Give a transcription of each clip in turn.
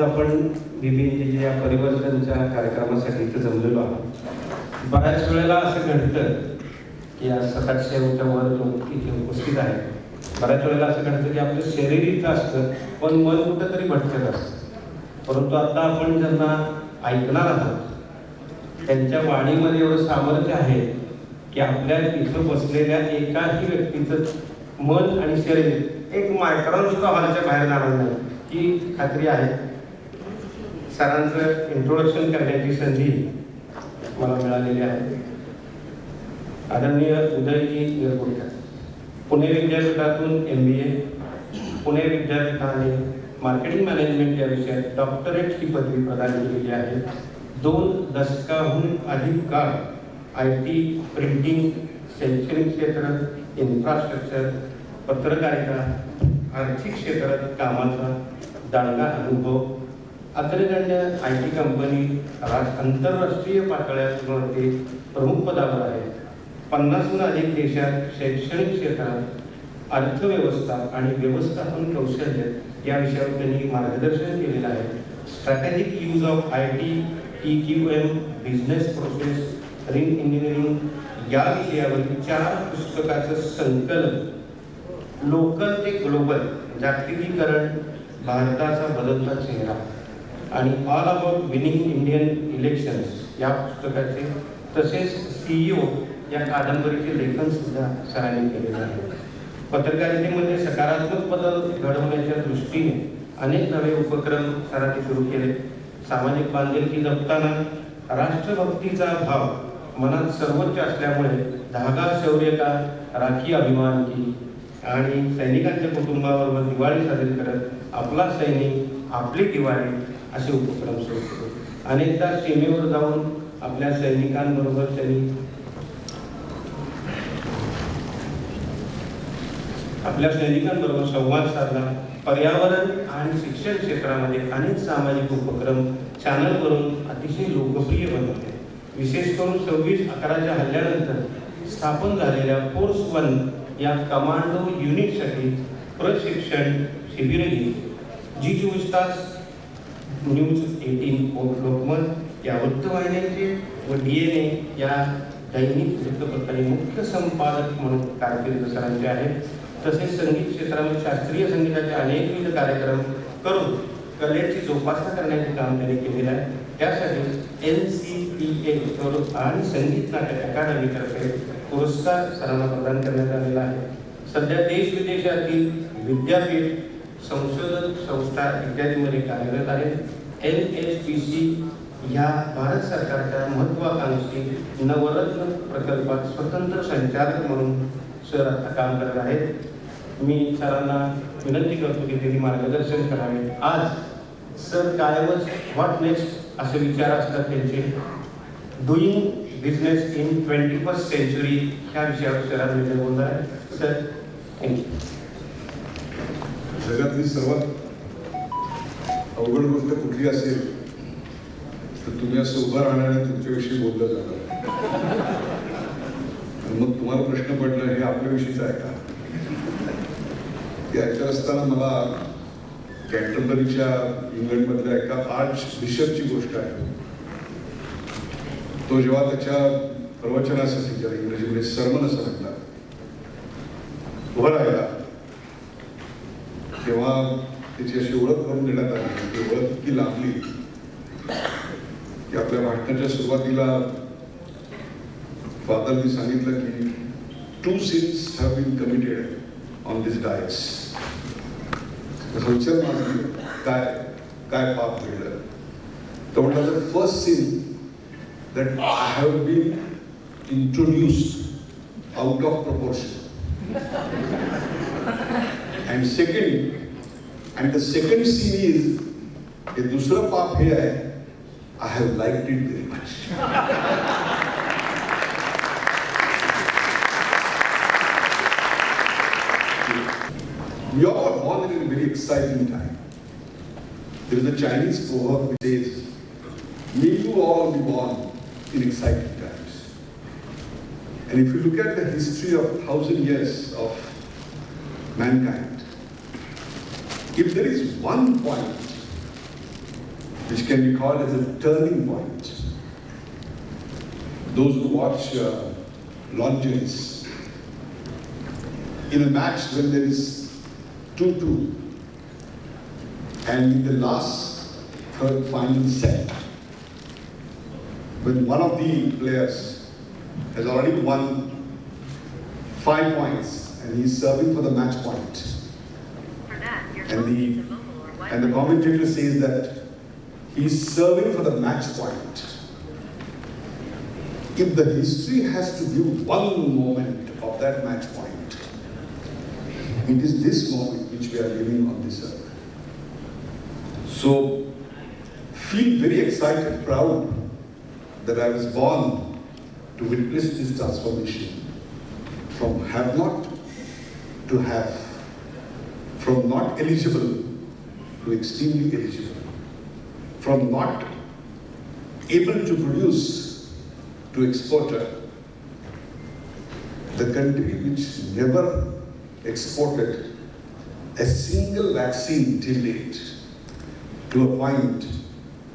आपण BBNG या परिवर्तनच्या कार्यक्रमासाठी इथं जमलेलो आहोत. बऱ्याच वेळेला असं घडतं की आज 700च्या वर लोक इथे उपस्थित आहेत. बऱ्याच वेळेला असं घडतं की आपलं शरीर इथं असतं पण मन कुठंतरी भटकत असतं. परंतु आता आपण ज्यांना ऐकणार आहोत त्यांच्या वाणीमध्ये एवढं सामर्थ्य आहे की आपल्या इथं बसलेल्या एकाही व्यक्तीचं मन आणि शरीर एक मायक्रॉन सुद्धा हॉलच्या बाहेर जाणार नाही ही खात्री आहे. सरांचं इंट्रोडक्शन करण्याची संधी मला मिळालेली आहे. आदरणीय उदयजी निरगुडकर, पुणे विद्यापीठातून MBA, पुणे विद्यापीठाने मार्केटिंग मॅनेजमेंट या विषयात डॉक्टरेट ही पदवी प्रदान केलेली आहे. 2 दशकाहून अधिक काळ IT, प्रिंटिंग, शैक्षणिक क्षेत्र, इन्फ्रास्ट्रक्चर, पत्रकारिता, आर्थिक क्षेत्रात कामाचा दांडगा अनुभव, अग्रगण्य IT कंपनी आंतरराष्ट्रीय पातळीवर ते प्रमुख पदावर आहेत. 50हून अधिक देशात शैक्षणिक क्षेत्रात अर्थव्यवस्था आणि व्यवस्थापन कौशल्य या विषयावर त्यांनी मार्गदर्शन केलेलं आहे. Strategic use of IT, EQM, business process, ring engineering या विषयावरील 4 पुस्तकाचं संकलन लोकल ते ग्लोबल, जागतिकीकरण, भारताचा बदलता चेहरा आणि all about winning Indian elections या पुस्तकाचे तसेच CEO या कादंबरीचे लेखन सुद्धा सरांनी केलेलं आहे. पत्रकारितेमध्ये सकारात्मक बदल घडवण्याच्या दृष्टीने अनेक नवे उपक्रम सरांनी सुरू केले. सामाजिक बांधिलकी जपताना राष्ट्रभक्तीचा भाव मनात सर्वोच्च असल्यामुळे धागा शौर्य का, राखी अभिमान की आणि सैनिकांच्या कुटुंबाबरोबर दिवाळी साजरी करत आपला सैनिक आपली दिवाळी असे उपक्रम सुरू केले. अनेकदा सीमेवर जाऊन आपल्या सैनिकांबरोबर त्यांनी संवाद साधला. पर्यावरण आणि शिक्षण क्षेत्रामध्ये अनेक सामाजिक उपक्रम चॅनलवरून अतिशय लोकप्रिय बनवले. विशेष करून 26/11च्या हल्ल्यानंतर स्थापन झालेल्या फोर्स 1 या कमांडो युनिटसाठी प्रशिक्षण शिबिरही G24 तास, न्यूज 18 लोकमत या वृत्तवाहिन्यांचे व DNA या दैनिक वृत्तपत्राचे मुख्य संपादक म्हणून कारकीर्द सरांचे आहे. तसेच संगीत क्षेत्रामध्ये शास्त्रीय संगीताचे अनेकविध कार्यक्रम करून कलेची जोपासना करण्याचे काम त्यांनी केलेलं आहे. त्यासाठी NCPA आणि संगीत नाटक अकादमीतर्फे पुरस्कार सरांना प्रदान करण्यात आलेला आहे. सध्या देश विदेशातील विद्यापीठ, संशोधन संस्था इत्यादीमध्ये कार्यरत आहेत. NHPC ह्या भारत सरकारच्या महत्वाकांक्षी नवरत्न प्रकल्पात स्वतंत्र संचालक म्हणून सर आता काम करत आहेत. मी सरांना विनंती करतो की त्यांनी मार्गदर्शन करावे. आज सर कायमच व्हॉट नेक्स्ट असे विचार असतात त्यांचे. Doing business in 21st century ह्या विषयावर सरांनी बोलणार आहे. Sir thank you. जगातली सर्वात अवघड गोष्ट कुठली असेल तर तुम्ही असं उभं राहणार आणि तुमच्याविषयी बोललं जाणार. मग तुम्हाला प्रश्न पडला हे आपल्याविषयीच आहे का? याच्या असताना मला कॅन्टरबरीच्या इंग्लंडमधल्या एका आर्च बिशपची गोष्ट आहे. तो जेव्हा त्याच्या प्रवचनासाठी, ज्याला इंग्रजीमध्ये सर्मन असं म्हणतात, उभा राहिला तेव्हा त्याची अशी ओळख करून देण्यात आली. ती ओळख इतकी लांबली की आपल्या भाषणाच्या सुरुवातीला फादरनी सांगितलं की 2 sins have been committed on this dais. विचार मागली काय काय पाप घडलं. तो म्हटलं the first sin that I have been introduced out of proportion. And the second sin is, हे दुसरं पाप हे आहे, I have liked it very much. We are all born in a very exciting time. There is a Chinese proverb which says, may you all be born in exciting times. And if you look at the history of 1,000 years of mankind, if there is one point which can be called as a turning point. Those who watch lawn tennis, in a match when there is 2-2, and in the last third final set, when one of the players has already won 5 points and he's serving for the match point, and the commentator says that he's serving for the match point. If the history has to give one moment of that match point, it is this moment which we are living on this earth. So, feel very excited, proud that I was born to witness this transformation from have not to have, from not eligible to extremely eligible, from not able to produce to exporter. The country which never exported a single vaccine till date, to a point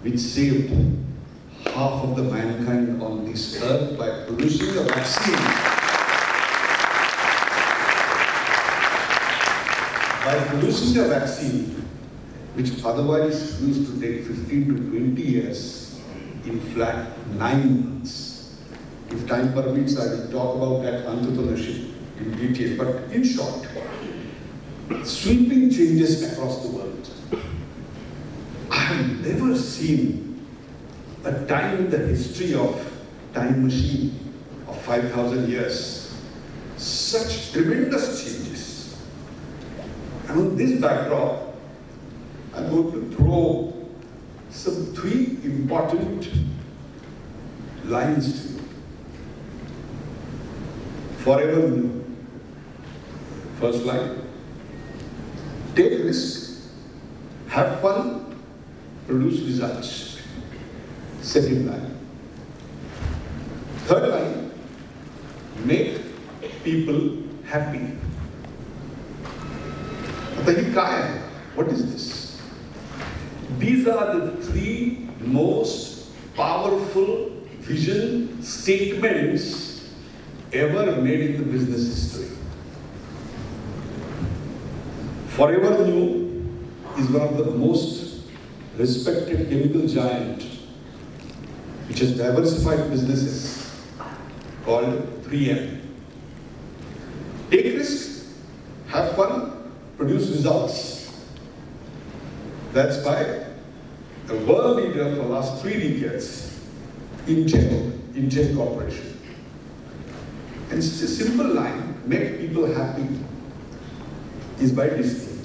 which saved half of the mankind on this earth by producing a vaccine. By producing a vaccine which otherwise used to take 15 to 20 years in flat 9 months. If time permits, I will talk about that entrepreneurship in detail. But in short, sweeping changes across the world. I have never seen a time in the history of time machine of 5,000 years, such tremendous changes. And on this backdrop, I'm going to throw some 3 important lines to you. Forever new. First line, take risk, have fun, produce results. Second line. Third line, make people happy. What is this? These are the 3 most powerful vision statements ever made in the business history. Forever New is one of the most respected chemical giant which has diversified businesses, called 3M. Take risk, have fun, produce results. That's by a world leader for the last 3 decades, Intel Corporation. And it's a simple line, make people happy, is by Disney.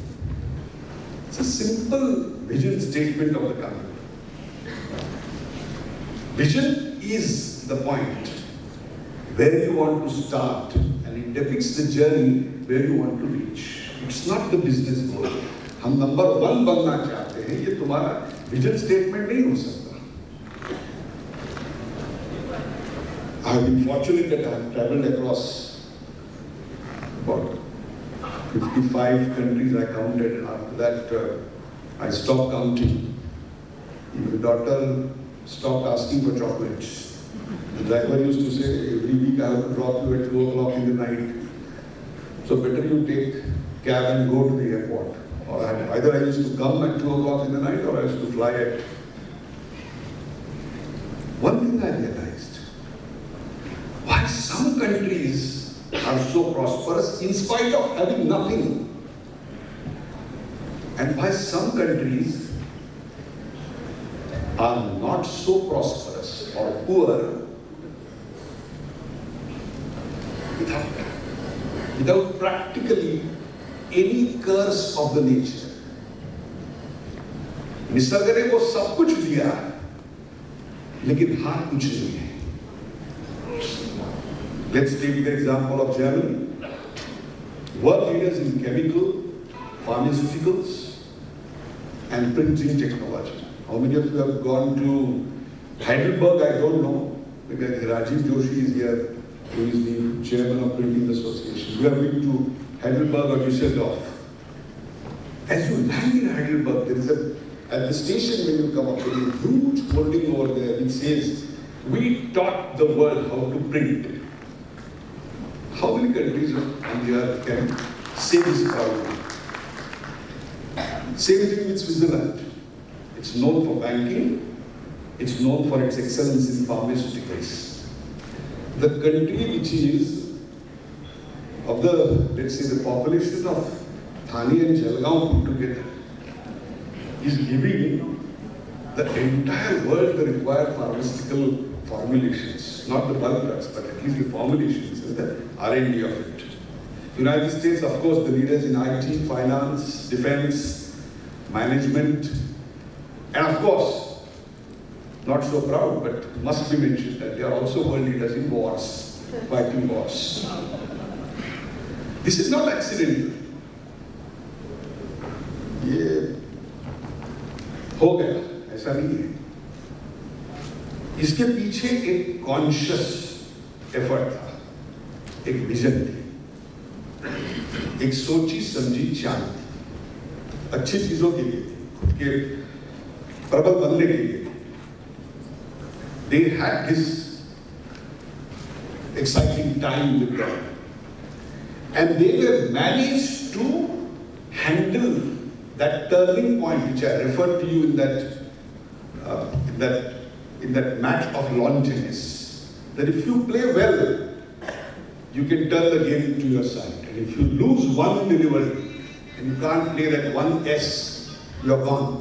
It's a simple vision statement of the company. Vision is the point where you want to start, and it depicts the journey where you want to reach. It's not the business goal. हम number 1 बनना चाहते हैं, ये तुम्हारा vision statement नहीं हो सकता. I have been fortunate that I have traveled across about 55 countries I counted, and after that I stopped counting. My daughter stopped asking for chocolates. The driver used to say, every week I have to drop you at 2 o'clock in the night. So better you take cab and go to the airport. Or either I used to come at 2 o'clock in the night or I used to fly at. One thing I realized, why some countries are so prosperous in spite of having nothing, and why some countries are not so prosperous or poor without practically any curse of the nature. Nisarga ने वो सब कुछ दिया, लेकिन हाथ कुछ नहीं है. Let's take the example of Germany. World leaders in chemical, pharmaceuticals, and printing technology. How many of you have gone to Heidelberg? I don't know. Maybe Rajiv Joshi is here, who is the chairman of Printing Association. We have been to Heidelberg or Düsseldorf. As you land in Heidelberg, there is a at the station when you come up, there is a huge holding over there which says, "We taught the world how to print." How many countries on the earth can say this proudly? Same thing with Switzerland. It's known for banking. It's known for its excellence in pharmaceuticals. The country which is of the, let's say, the population of Thane and Jalgaon put together is giving the entire world the required pharmaceutical formulations, not the bulk drugs, but at least the formulations and the R&D of it. United States, of course, the leaders in IT, finance, defense, management, and of course, not so proud, but must be mentioned that they are also world leaders in wars, fighting wars. This is not accidental. ये हो गया, ऐसा नहीं है. इसके पीछे एक conscious effort था, एक विजन थी, एक सोची समझी चाल थी, अच्छी चीजों के लिए थी, खुद के प्रबल बनने के लिए. They had this exciting time with them, and they were managed to handle that turning point which I referred to you in that match of lawn tennis. That if you play well, you can turn the game to your side, and if you lose one delivery and you can't play that one S, you're gone.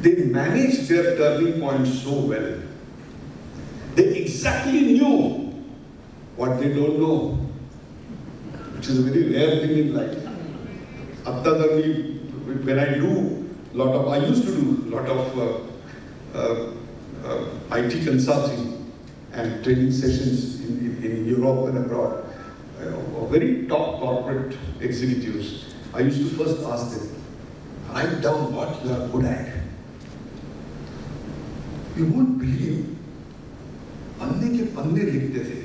They managed their turning point so well. They exactly knew what they don't know, which is a very rare thing in life. When I used to do a lot of IT consulting and training sessions in Europe and abroad, very top corporate executives, I used to first ask them, write down what you are good at. You won't believe, पन्ने के पन्ने लिखते थे,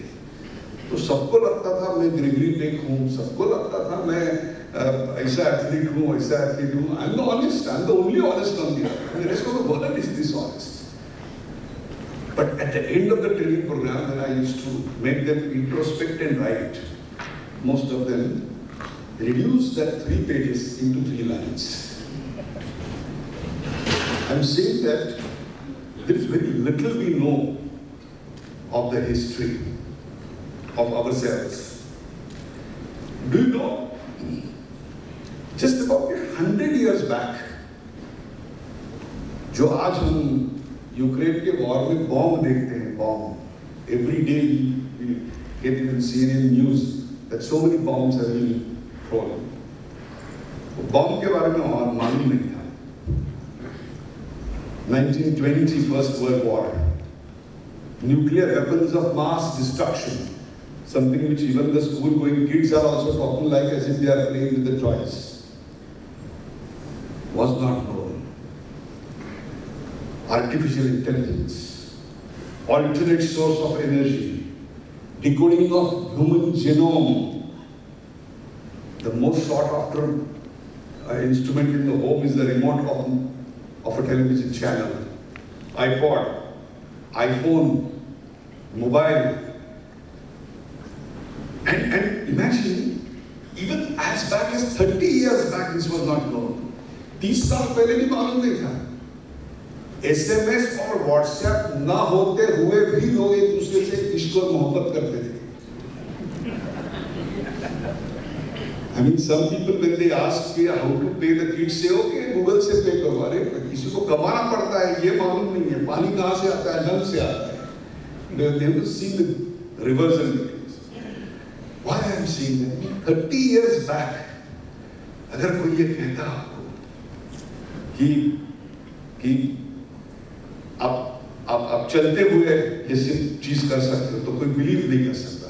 तो सबको लगता था मैं ग्रेगरी टेक हूँ, सबको लगता था मैं ऐसा एथलीट हूँ, ऐसा एथलीट हूँ. I'm the honest, I'm the only honest on the earth. The rest of the world is dishonest. But at the end of the training program, when I used to make them introspect and write, most of them reduced that 3 pages into 3 lines. I'm saying that there is very little we know of the history of ourselves. Do you know? Just about 100 years back, जो आज हम Ukraine के war में bomb देखते हैं, bomb. Every day we get in CNN news that so many bombs have been thrown. Bomb के बारे में और मालूम नहीं था. 1920 First World War. Nuclear weapons of mass destruction. Something which even the school-going kids are also talking like as if they are playing with the toys. Was not known. Artificial intelligence. Alternate source of energy. Decoding of human genome. The most sought after instrument in the home is the remote of a television channel, iPod, iPhone, mobile. And imagine, even as back as 30 years back, this was not known. 30 साल पहले भी मालूम नहीं था. SMS और WhatsApp ना होते हुए भी लोग एक दूसरे से इश्क और मोहब्बत करते थे. I mean, some people when they ask how to pay, the kids say, okay, Google से pay करो. अरे किसी को कमाना पड़ता है, ये मालूम नहीं है. पानी कहाँ से आता है, नल से आता है. They have to see the rivers and the things. Why I am saying that? 30 years back, अगर कोई ये कहता आपको कि आप चलते हुए ये सिर्फ चीज कर सकते हो, तो कोई बिलीव नहीं कर सकता.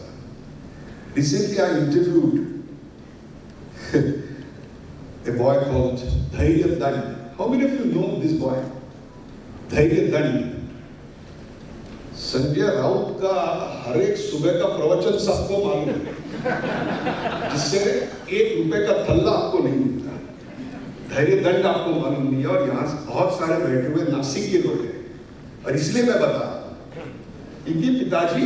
Recently I interviewed a boy called Uday Nirgudkar. How many of you know this boy? Uday Nirgudkar. Sanjay Raut का हर एक सुबह का प्रवचन सबको मालूम है, जिससे ₹1 का थल्ला आपको नहीं मिलता. धैर्य दंड आपको मालूम नहीं है, और यहाँ बहुत सारे बैठे हुए नासिक के लोग हैं, और इसलिए मैं बता रहा हूं, इनके पिताजी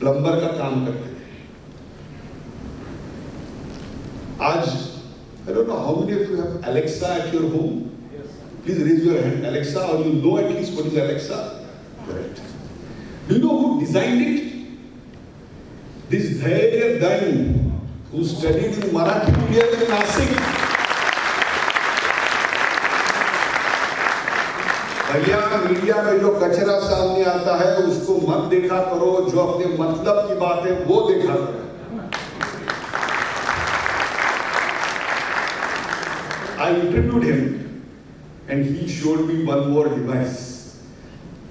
प्लम्बर का काम करते थे। आज I don't know how many of you have Alexa at your home. Please raise your hand. Alexa, or you know at least what is Alexa? Correct. Do you know who designed it? This Dhairya Dan, who studied in Marathi medium in Nashik. भैया, media में जो कचरा सामने आता है उसको मत देखा करो, जो अपने मतलब की बात है वो देखा करो। I interviewed him and he showed me one more device.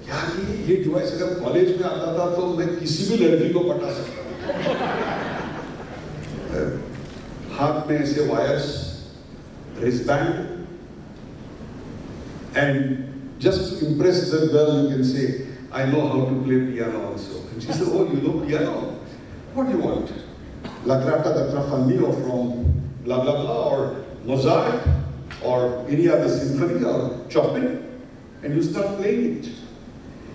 यार ये डिवाइस अगर कॉलेज में आता था तो मैं किसी भी लड़की को पटा सकता था। हाथ में ऐसे wires, wristband, and just to impress the girl you can say, I know how to play piano also. And she said, oh, you know piano? What do you want? La Grata da Trafalgar from blah blah blah, or Mozart, or any other symphony, or Chopin, and you start playing it.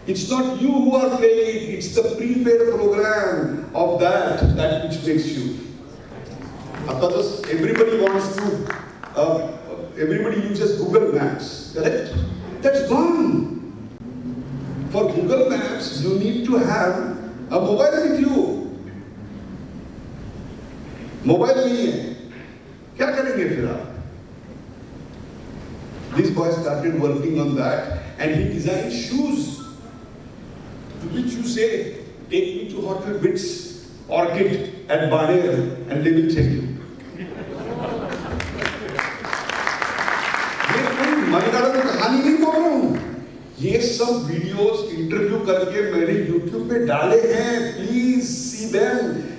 It's not you who are playing it, it's the prepaid program of that which makes you. Because everybody wants to, everybody uses Google Maps, correct? That's gone. For Google Maps, you need to have a mobile with you. Mobile नहीं है, क्या करेंगे फिर आप? This boy started working on that, and he designed shoes. To which you say, take me to Hotel Bits, Orchid at Baner, and they will take you. ये कोई मनगढ़ंत कहानी नहीं बोल रहा हूँ। ये सब वीडियोस इंटरव्यू करके मैंने YouTube पे डाले हैं, प्लीज सी देम।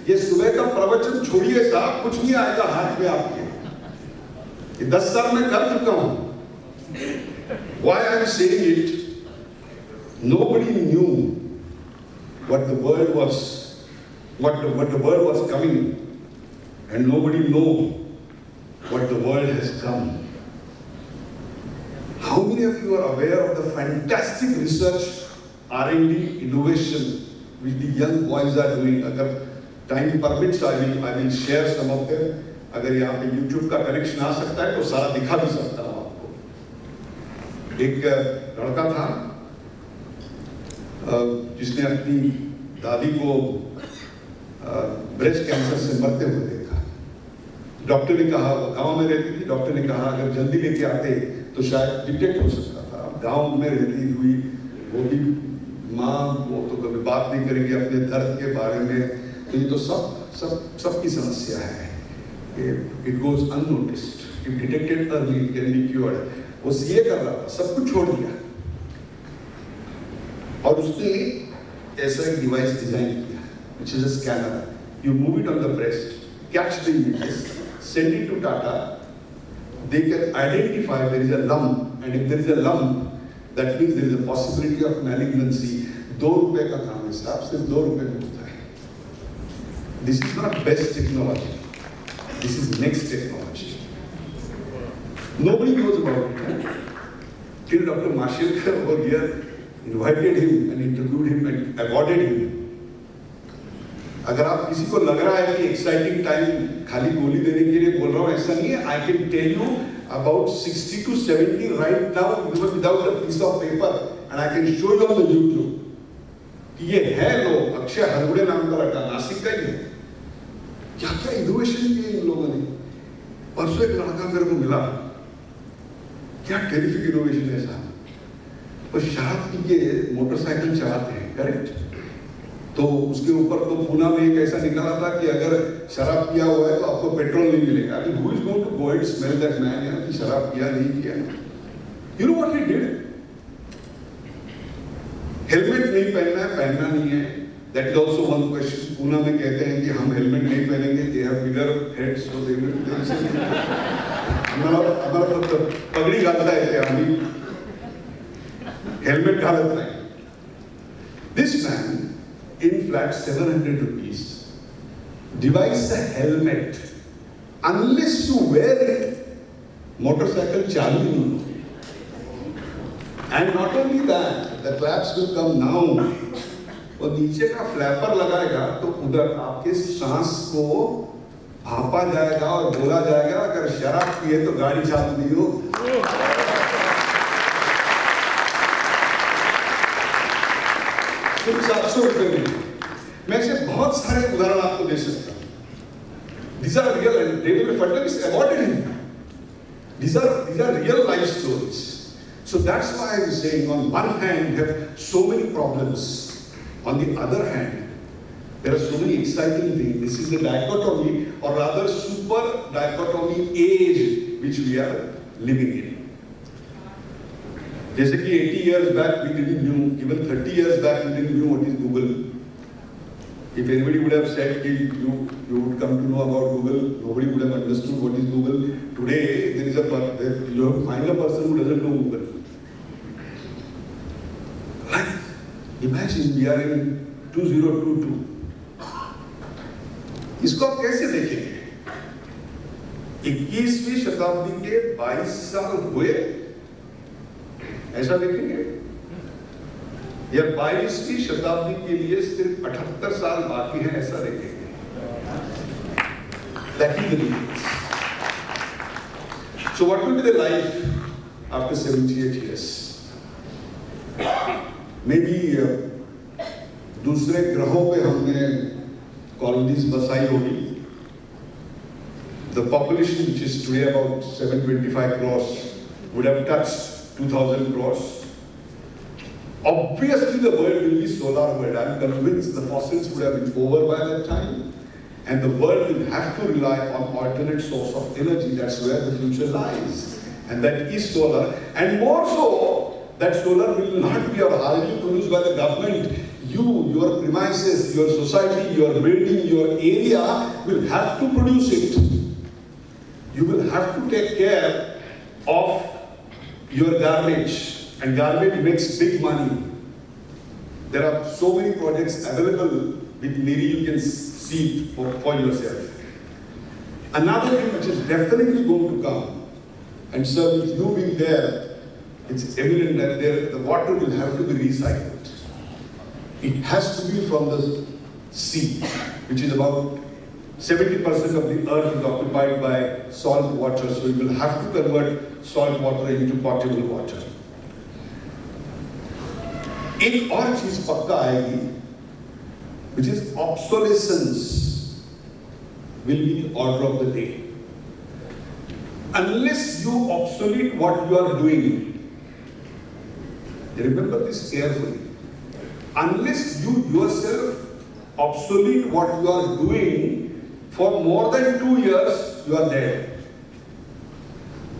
ये सुबह का प्रवचन छोड़िए साहब, कुछ नहीं आएगा हाथ में आपके। ये 10 साल में कर चुका हूँ। Why I am saying it? Nobody knew what the world was, what the world was coming, and nobody know what the world has come. How many of you are aware of the fantastic research, R&D, innovation which the young boys are doing? अगर time permits, I will share some of them. अगर यहाँ पे YouTube का connection आ सकता है तो सारा दिखा भी सकता हूँ आपको। एक लड़का था जिसने अपनी दादी को ब्रेस्ट कैंसर से मरते हुए देखा। डॉक्टर ने कहा, वो गांव में रहती थी, डॉक्टर ने कहा अगर जल्दी लेके आते तो शायद डिटेक्ट हो सकता था। गांव में रहती हुई वो भी माँ, वो तो कभी बात नहीं करेंगे अपने दर्द के बारे में, तो ये तो सबकी समस्या है। It goes unnoticed. If detected early, it can be cured. वो सीए कर रहा था, सब कुछ छोड़ दिया, और उसने ऐसा एक डिवाइस डिजाइन किया, which is a scanner. You move it on the breast, catch the images, send it to Tata. They can identify there is a lump, and if there is a lump, that means there is a possibility of malignancy. ₹2 का काम है साहब, सिर्फ ₹2 में होता है. This is not best technology. This is next technology. Nobody knows about it. Till Dr. Mashirkar over here invited him and interviewed him and awarded him. अगर आप किसी को लग रहा है कि एक्साइटिंग टाइम खाली गोली देने के लिए बोल रहा हूँ, ऐसा नहीं है. I can tell you about 60 to 70 right now without a piece of paper, and I can show you on the YouTube. कि ये है लोग, अक्षय हरगुड़े नाम का लड़का, नासिक का ही है. क्या क्या इनोवेशन किए इन लोगों ने. परसों एक लड़का मेरे को मिला, क्या टेरिफिक इनोवेशन है साहब. वो शराब पी के मोटरसाइकिल चलाते हैं, करेक्ट. तो उसके ऊपर तो पूना में एक ऐसा निकाला था कि अगर शराब पिया हुआ है तो आपको पेट्रोल नहीं मिलेगा. अभी who is going to go and smell that man यार कि शराब पिया नहीं किया. You know what he did? Helmet नहीं पहनना है, पहनना नहीं है. That is also one question. Poona में कहते हैं कि हम हेलमेट नहीं पहनेंगे. They have bigger heads, so they will say. हमारा तो पगड़ी घालता है क्या अभी? हेलमेट घालता है. This man, in flat 700 rupees, devise a helmet. Unless you wear it, motorcycle चालू ही नहीं होगी। And not only that, the claps will come now, और नीचे का फ्लैपर लगाएगा तो उधर आपके सांस को भापा जाएगा और बोला जाएगा अगर शराब पिए तो गाड़ी चालू नहीं हो। सिर्फ 700 रुपए में। मैं ऐसे बहुत सारे उदाहरण आपको दे सकता हूं। These are real and they will finally awarded him. These are real life stories. So that's why I was saying, on one hand, we have so many problems. On the other hand, there are so many exciting things. This is the dichotomy, or rather super dichotomy age which we are living in. जैसे कि 80 years back we didn't know, even 30 years back we didn't know what is Google. If anybody would have said that you would come to know about Google, nobody would have understood what is Google. Today you have to find a person who doesn't know Google. Like, imagine we are in 2022. इसको आप कैसे देखेंगे? 21वीं शताब्दी के 22 साल हुए, ऐसा देखेंगे? या 22वीं शताब्दी के लिए सिर्फ 78 साल बाकी हैं, ऐसा देखेंगे? That is the difference. So what will be the life after 78 years? Maybe दूसरे ग्रहों पे हमने कॉलोनीज बसाई होगी. The population, which is today about 725 crores, would have touched 2000 crores. Obviously, the world will be solar world. I'm convinced the fossils would have been over by that time, and the world will have to rely on alternate source of energy. That's where the future lies, and that is solar. And more so, that solar will not be hardly produced by the government. Your premises, your society, your building, your area will have to produce it. You will have to take care of your garbage, and garbage makes big money. There are so many projects available with Niri, you can see for yourself. Another thing which is definitely going to come, and sir, with you being there, it's evident that the water will have to be recycled. It has to be from the sea, which is about 70% of the earth is occupied by salt water, so we will have to convert salt water into potable water. एक और चीज पक्का आएगी, which is obsolescence will be the order of the day. Unless you obsolete what you are doing, remember this carefully. Unless you yourself obsolete what you are doing for more than 2 years, you are dead.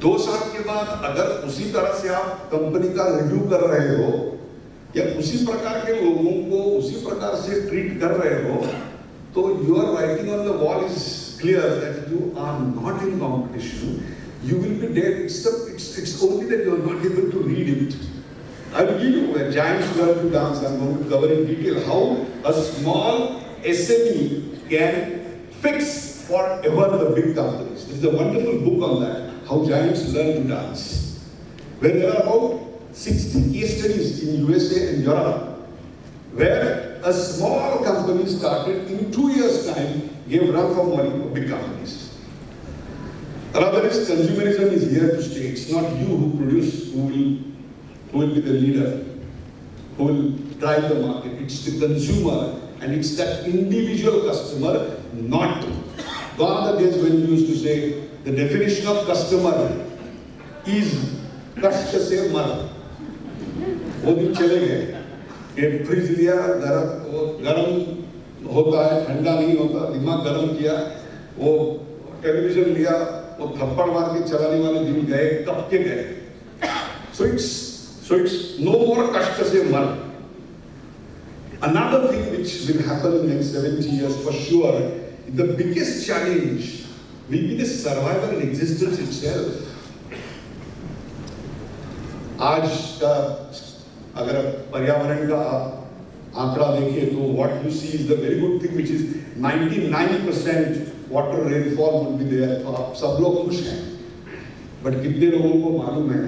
2 साल के बाद अगर उसी तरह से आप company का review कर रहे हो, या उसी प्रकार के लोगों को उसी प्रकार से ट्रीट कर रहे हो, तो your writing on the wall is clear that you are not in competition. You will be dead. It's only that you are not able to read it. I will give you a giant's learn to dance. I'm going to cover in detail how a small SME can fix forever the big companies. There is a wonderful book on that, how giants learn to dance, where there are about 60 case studies in USA and Europe, where a small company started in 2 years' time, gave run for money for big companies. Another is consumerism is here to stay. It's not you who produce who will be the leader, who will drive the market. It's the consumer, and it's that individual customer, not gone are the days when we used to say the definition of customer is कष्ट से मर. वो दिन चले गए कि fridge लिया, गरम होता है, ठंडा नहीं होता, दिमाग गरम किया, वो टेलीविजन लिया, वो थप्पड़ मार के चलाने वाले दिन गए, कब के गए. So it's no more kashta se mar. Another thing which will happen in the next 70 years for sure, the biggest challenge will be the survival and existence itself. आज का अगर पर्यावरण का आंकड़ा देखें तो what you see is the very good thing, which is 99% water rainfall would be there. तो आप सब लोग खुश हैं. बट कितने लोगों को मालूम है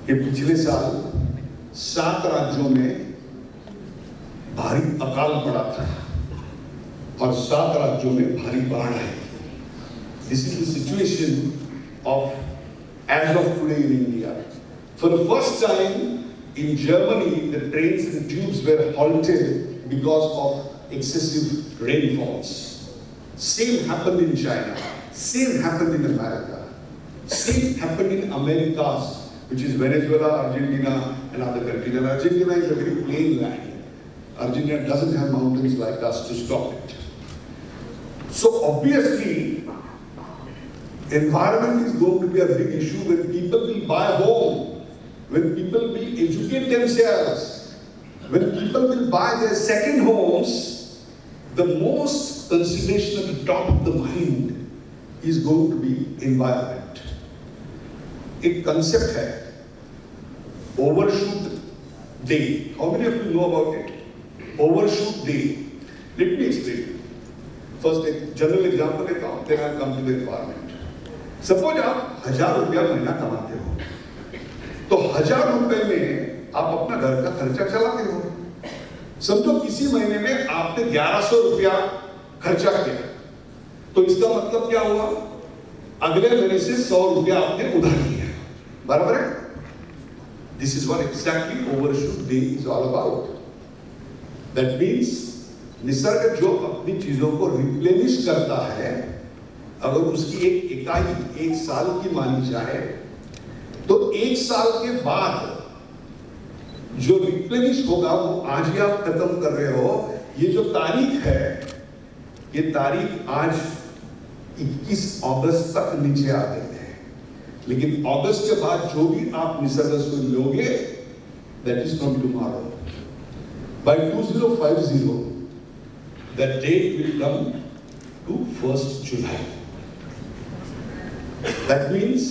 कि पिछले साल 7 राज्यों में भारी अकाल पड़ा था और 7 राज्यों में भारी बाढ़ आई। This is the situation of as of today in India. For the first time in Germany, the trains and tubes were halted because of excessive rainfalls. Same happened in China. Same happened in America. Same happened in Americas, which is Venezuela, Argentina, and other countries. And Argentina is a very plain land. Argentina doesn't have mountains like us to stop it. So obviously, environment is going to be a big issue when people will buy a home. When people will educate themselves, when people will buy their second homes, the most consideration at the top of the mind is going to be environment. एक concept है, overshoot day. How many of you know about it? Overshoot day. Let me explain. First, एक general example लेता हूँ, then I'll come to the environment. Suppose आप 1000 रुपया महीना कमाते हो, तो 1000 रुपए में आप अपना घर का खर्चा चलाते हो। समझो किसी महीने में आपने 1100 रुपया खर्चा किया, तो इसका मतलब क्या हुआ? अगले महीने से 100 रुपया आपने उधार किया, बराबर है? This is what exactly overshoot day is all about. That means Nisarga जो अपनी चीजों को रिप्लेनिश करता है, अगर उसकी एक इकाई 1 साल की मानी जाए, तो 1 साल के बाद जो रिप्लेनिश होगा वो आज ही आप खत्म कर रहे हो। ये जो तारीख है, ये तारीख आज 21 अगस्त तक नीचे आ गई है, लेकिन अगस्त के बाद जो भी आप निसर्ग से लोगे, that is from tomorrow. By 2050 that date will come to 1st July. That means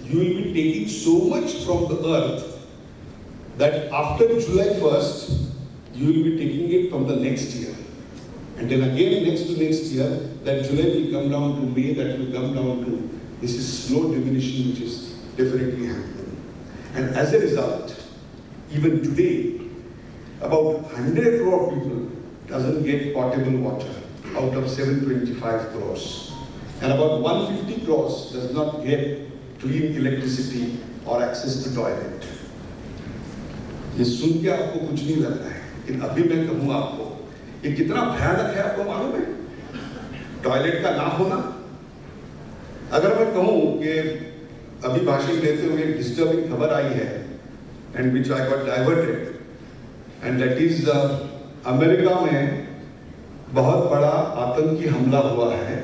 you will be taking so much from the earth that after July 1st, you will be taking it from the next year. And then again next to next year, that July will come down to May, that will come down to, this is slow diminution which is definitely happening. And as a result, even today, about 100 crore people doesn't get potable water out of 725 crores. And about 150 crores does not get clean electricity or access to toilet. ये सुन के आपको कुछ नहीं लग रहा है, लेकिन अभी मैं कहूँ आपको, ये कितना भयानक है आपको मालूम है? टॉयलेट का ना होना। अगर मैं कहूँ कि अभी भाषण देते हुए एक डिस्टर्बिंग खबर आई है, and which I got diverted, and that is America में बहुत बड़ा आतंकी हमला हुआ है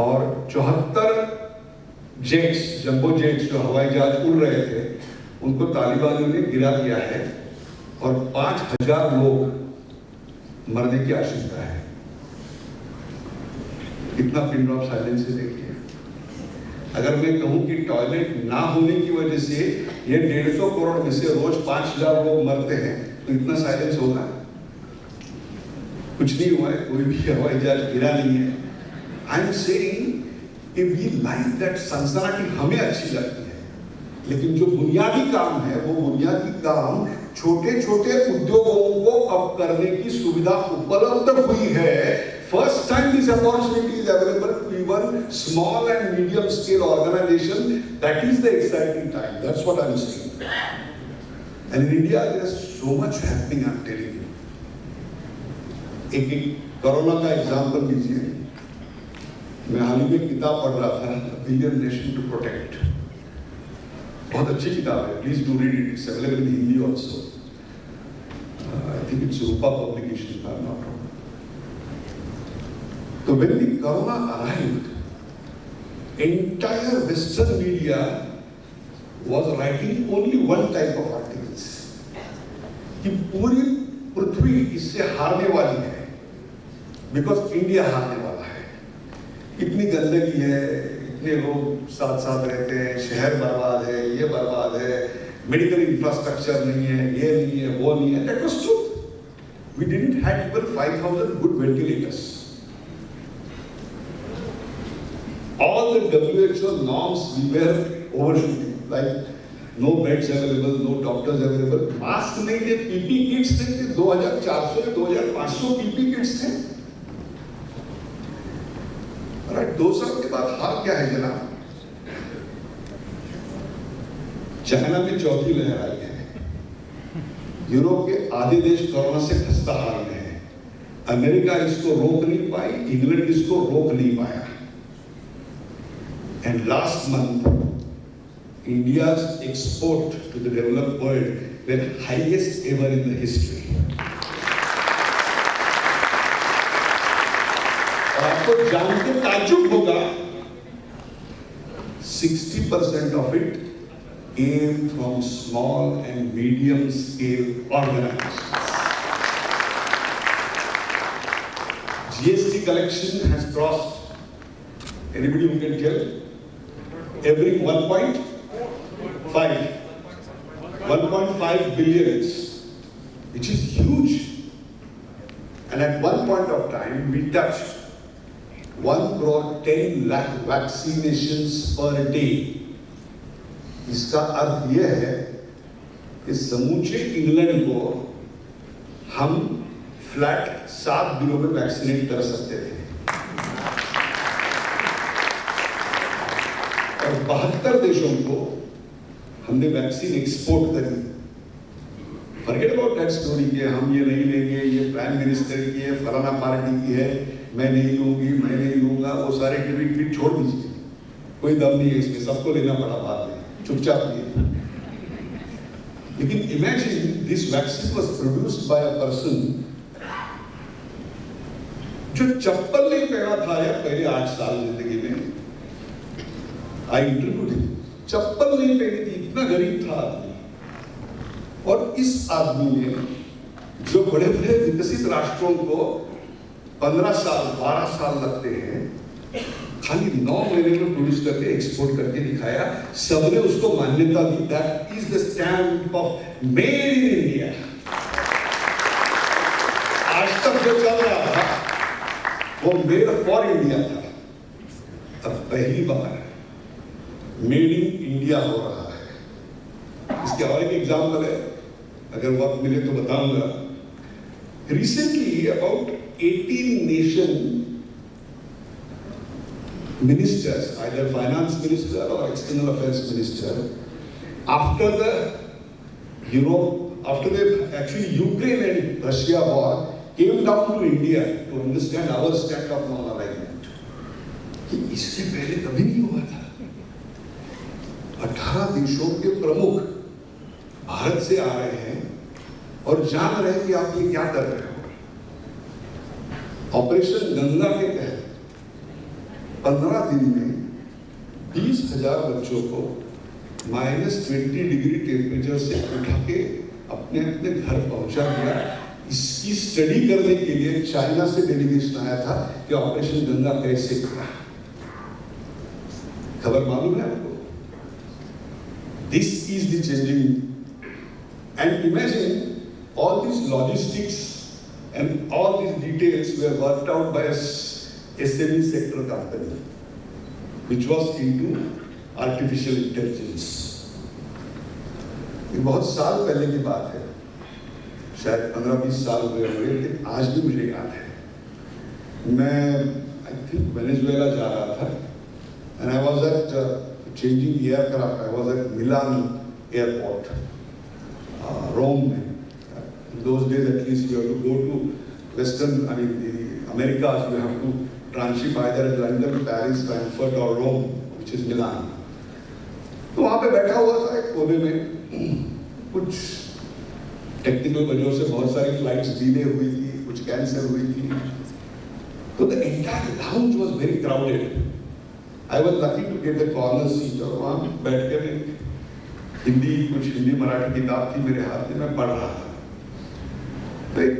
और 74 जेट्स, जंबो जेट्स जो हवाई जहाज उड़ रहे थे, उनको तालिबानियों ने गिरा दिया है और 5000 लोग मरने की आशंका है। कितना पिन ड्रॉप साइलेंस है देखिए। अगर मैं कहूं कि टॉयलेट ना होने की वजह से ये 150 करोड़ में से रोज 5000 लोग मरते हैं, तो इतना साइलेंस होगा? कुछ नहीं हुआ है, कोई भी हवाई जहाज गिरा नहीं है। आई एम सेइंग कि वी लाइक दैट सनसनाटी हमें अच्छी लगती है, लेकिन जो बुनियादी काम है, वो बुनियादी काम छोटे छोटे उद्योगों को अब करने की सुविधा उपलब्ध हुई है। First time this opportunity is available to even small and medium scale organisation. That is the exciting time, that's what I am saying. And in India there is so much happening, I am telling you. एक corona का example लीजिए। मैं हाल ही में किताब पढ़ रहा था, billion nation to protect. बहुत अच्छी किताब है, please do read it, it's available in Hindi also. I think it's Rupa publication, if I'm not wrong. So when the corona arrived, entire Western media was writing only one type of articles, कि पूरी पृथ्वी इससे हारने वाली है, because India हारने वाला है। इतनी गंदगी है, इतने लोग साथ साथ रहते हैं, शहर बर्बाद है, ये बर्बाद है, मेडिकल इंफ्रास्ट्रक्चर नहीं है, ये नहीं है, वो नहीं है। That was truth. We didn't have even 5,000 good ventilators. All all the WHO norms we were overshooting. Like no beds available, no doctors available. Mask नहीं थे, पीपी किट्स नहीं थे, 2400 से 2500 पीपी किट्स थे। राइट, 2 साल के बाद हाल क्या है जनाब? चाइना में चौथी लहर आई है, यूरोप के आधे देश कोरोना से खस्ता हाल में है, अमेरिका इसको रोक नहीं पाई, इंग्लैंड इसको रोक नहीं पाया। And last month India's export to the developed world were highest ever in the history. और आपको जान के ताज्जुब होगा, 60% of it came from small and medium scale organizations. GST collection has crossed, anybody who can tell, every 1.5 billions, which is huge. And at one point of time, we touched 1 crore 10 lakh vaccinations per day. इसका अर्थ यह है कि समूचे England को हम flat 7 दिनों में vaccinate कर सकते थे। और 72 देशों को हमने वैक्सीन एक्सपोर्ट करी। फॉरगेट अबाउट दैट स्टोरी कि हम ये नहीं लेंगे, ये प्राइम मिनिस्टर की है, फलाना पार्टी की है, मैं नहीं लूंगी, मैं नहीं लूंगा, वो सारे ट्वीट छोड़ दीजिए, कोई दम नहीं है इसमें, सबको लेना पड़ा बाद में, चुपचाप लिए। लेकिन imagine this vaccine was produced by a person जो चप्पल नहीं पहना था यार पहले 8 साल जिंदगी में। आई इंटरव्यूड हिम, चप्पल नहीं पहनी थी, इतना गरीब था आदमी। और इस आदमी ने जो बड़े बड़े विकसित राष्ट्रों को 15 साल 12 साल लगते हैं, खाली 9 महीने में प्रोड्यूस करके एक्सपोर्ट करके दिखाया। सबने उसको मान्यता दी, that is the stamp of made in India. आज तक जो चल रहा था वो मेड फॉर इंडिया था, अब पहली बार मेड इन इंडिया हो रहा है। इसके और एक एग्जाम्पल है, अगर वक्त मिले तो बताऊंगा। Recently about 18 nation ministers, either finance minister or external affairs minister, after the actually Ukraine and Russia war, came down to India to understand our stand of non-alignment. कि इससे पहले कभी नहीं हुआ था। 18 देशों के प्रमुख भारत से आ रहे हैं और जान रहे हैं कि आप ये क्या कर रहे हो। ऑपरेशन गंगा के तहत 15 दिन में 20,000 बच्चों को -20 डिग्री टेम्परेचर से उठा के अपने अपने घर पहुंचा दिया। इसकी स्टडी करने के लिए चाइना से डेलीगेशन आया था कि ऑपरेशन गंगा कैसे किया। खबर मालूम है आपको? This is the changing. And imagine all this logistics and all this details were worked out by SME sector company, which was into artificial intelligence. ये बहुत साल पहले की बात है, शायद 15-20 साल हुए होंगे, लेकिन आज भी मुझे याद है। मैं आई थिंक वेनेजुएला जा रहा था, and I was at changing aircraft. I was at Milan airport, Rome. In those days, at least, you have to go to Western, the Americas. You have to transship either at London, Paris, Frankfurt or Rome, which is Milan. तो वहाँ पे बैठा हुआ था एक कोने में। कुछ टेक्निकल वजहों से बहुत सारी फ्लाइट्स डिले हुई थी, कुछ कैंसिल हुई थी। तो the entire lounge was very crowded. I was lucky to get a corner seat और वहाँ बैठ के कुछ हिंदी मराठी किताब थी मेरे हाथ में, मैं पढ़ रहा था। तो एक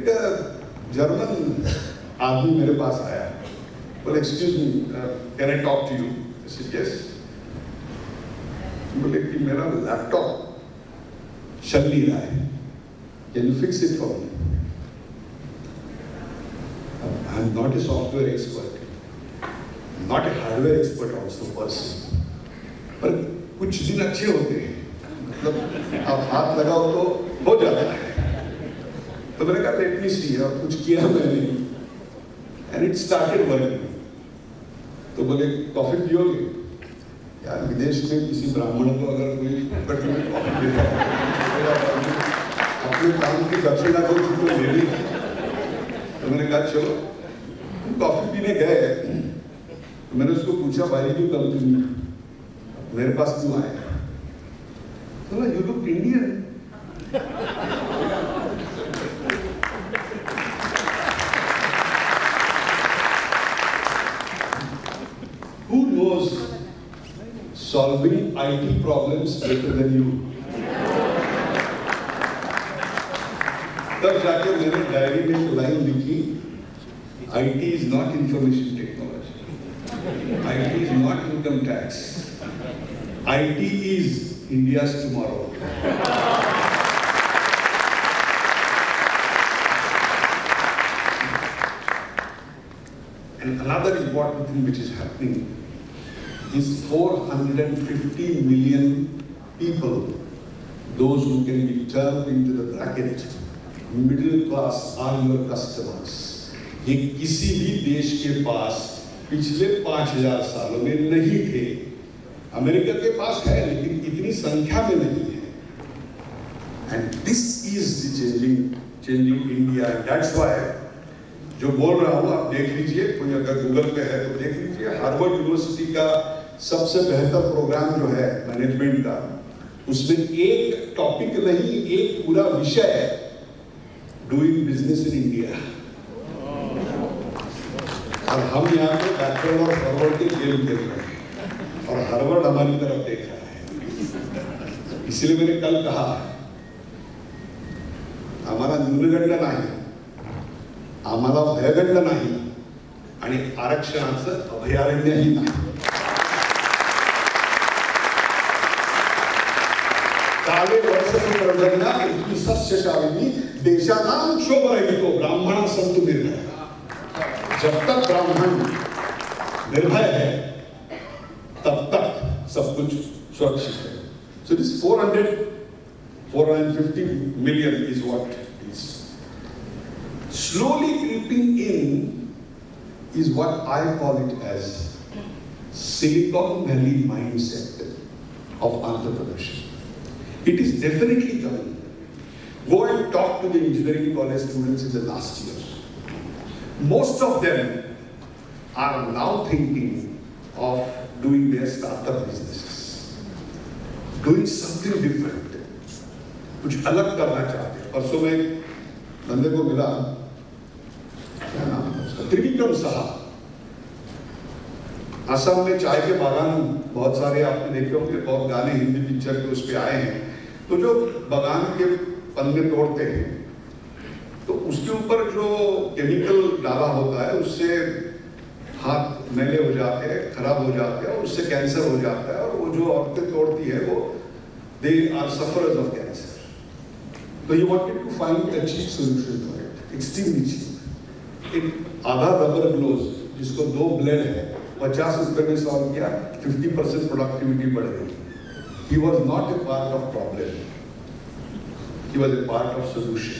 जर्मन आदमी मेरे पास आया। Well, excuse me, can I talk to you? I said, yes. बोले कि मेरा लैपटॉप चल नहीं रहा है, can you fix it for me? I'm not a software expert. Not a hardware expert also person, पर कुछ दिन अच्छे होते हैं, मतलब आप हाथ लगाओ तो हो जाता है। तो मैंने कहा लेट मी सी, और कुछ किया मैंने, एंड इट स्टार्टेड वर्किंग। तो बोले कॉफी पियोगे? यार विदेश में किसी ब्राह्मण को अगर कोई कॉफी देता है, अपने काम की दक्षिणा को तो ले ली। तो मैंने कहा चलो कॉफी पीने गए। तो मैंने उसको पूछा भाई क्यों कम तुम मेरे पास क्यों आए? तो you look Indian. Who knows solving IT problems better than you? तब जाके मैंने डायरी में एक लाइन लिखी, IT is not information technology, IT is not income tax, IT is India's tomorrow. And another important thing which is happening is 450 million people, those who can be turned into the bracket, middle class are your customers. ये किसी भी देश के पास पिछले 5000 सालों में नहीं थे। अमेरिका के पास है लेकिन इतनी संख्या में नहीं है। And this is the changing India, and that's why जो बोल रहा हूँ आप देख लीजिए, कोई अगर गूगल पे है तो देख लीजिए, हार्वर्ड यूनिवर्सिटी का सबसे बेहतर प्रोग्राम जो है मैनेजमेंट का, उसमें एक टॉपिक नहीं, एक पूरा विषय है, डूइंग बिजनेस इन इंडिया। और हम यहाँ पे बैकवर्ड और फॉरवर्ड के गेम खेल रहे हैं और हार्वर्ड हमारी तरफ देख रहा है। इसलिए मैंने कल कहा हमारा न्यूनगंड नाही, आम्हाला भयगंड नाही आणि आरक्षणाचं अभयारण्यही नाही। काले वर्षप्रदज्ञा इतकी सस्यशालिनी देशानां शोभरहितो ब्राह्मण संतु निर्भय। जब तक ब्राह्मण निर्भय है तब तक सब कुछ सुरक्षित है। So this 450 million is what is slowly creeping in, is what I call it as Silicon Valley mindset of entrepreneurship. It is definitely coming. Go and talk to the engineering college students in the last year. Most of them are now thinking of doing their startup businesses, doing something different, कुछ अलग करना चाहते हैं। परसों में बंदे को मिला, क्या नाम है उसका, त्रिविक्रम साहब। असम में चाय के बागान बहुत सारे आपने देखे होंगे, बहुत गाने हिंदी पिक्चर के उस पे आए हैं। तो जो बागान के पन्ने तोड़ते हैं तो उसके ऊपर जो केमिकल डाला होता है उससे हाथ मैले हो जाते हैं, खराब हो जाते हैं और उससे कैंसर हो जाता है। और वो जो औरतें तोड़ती है वो they are sufferers of cancer. तो he wanted to find a cheap solution for it, extremely cheap. एक आधा रबर ग्लोव जिसको 2 ब्लेड है 50 रुपए में सॉल्व किया, 50% प्रोडक्टिविटी बढ़ गई। He was not a part of problem, he was a part of solution.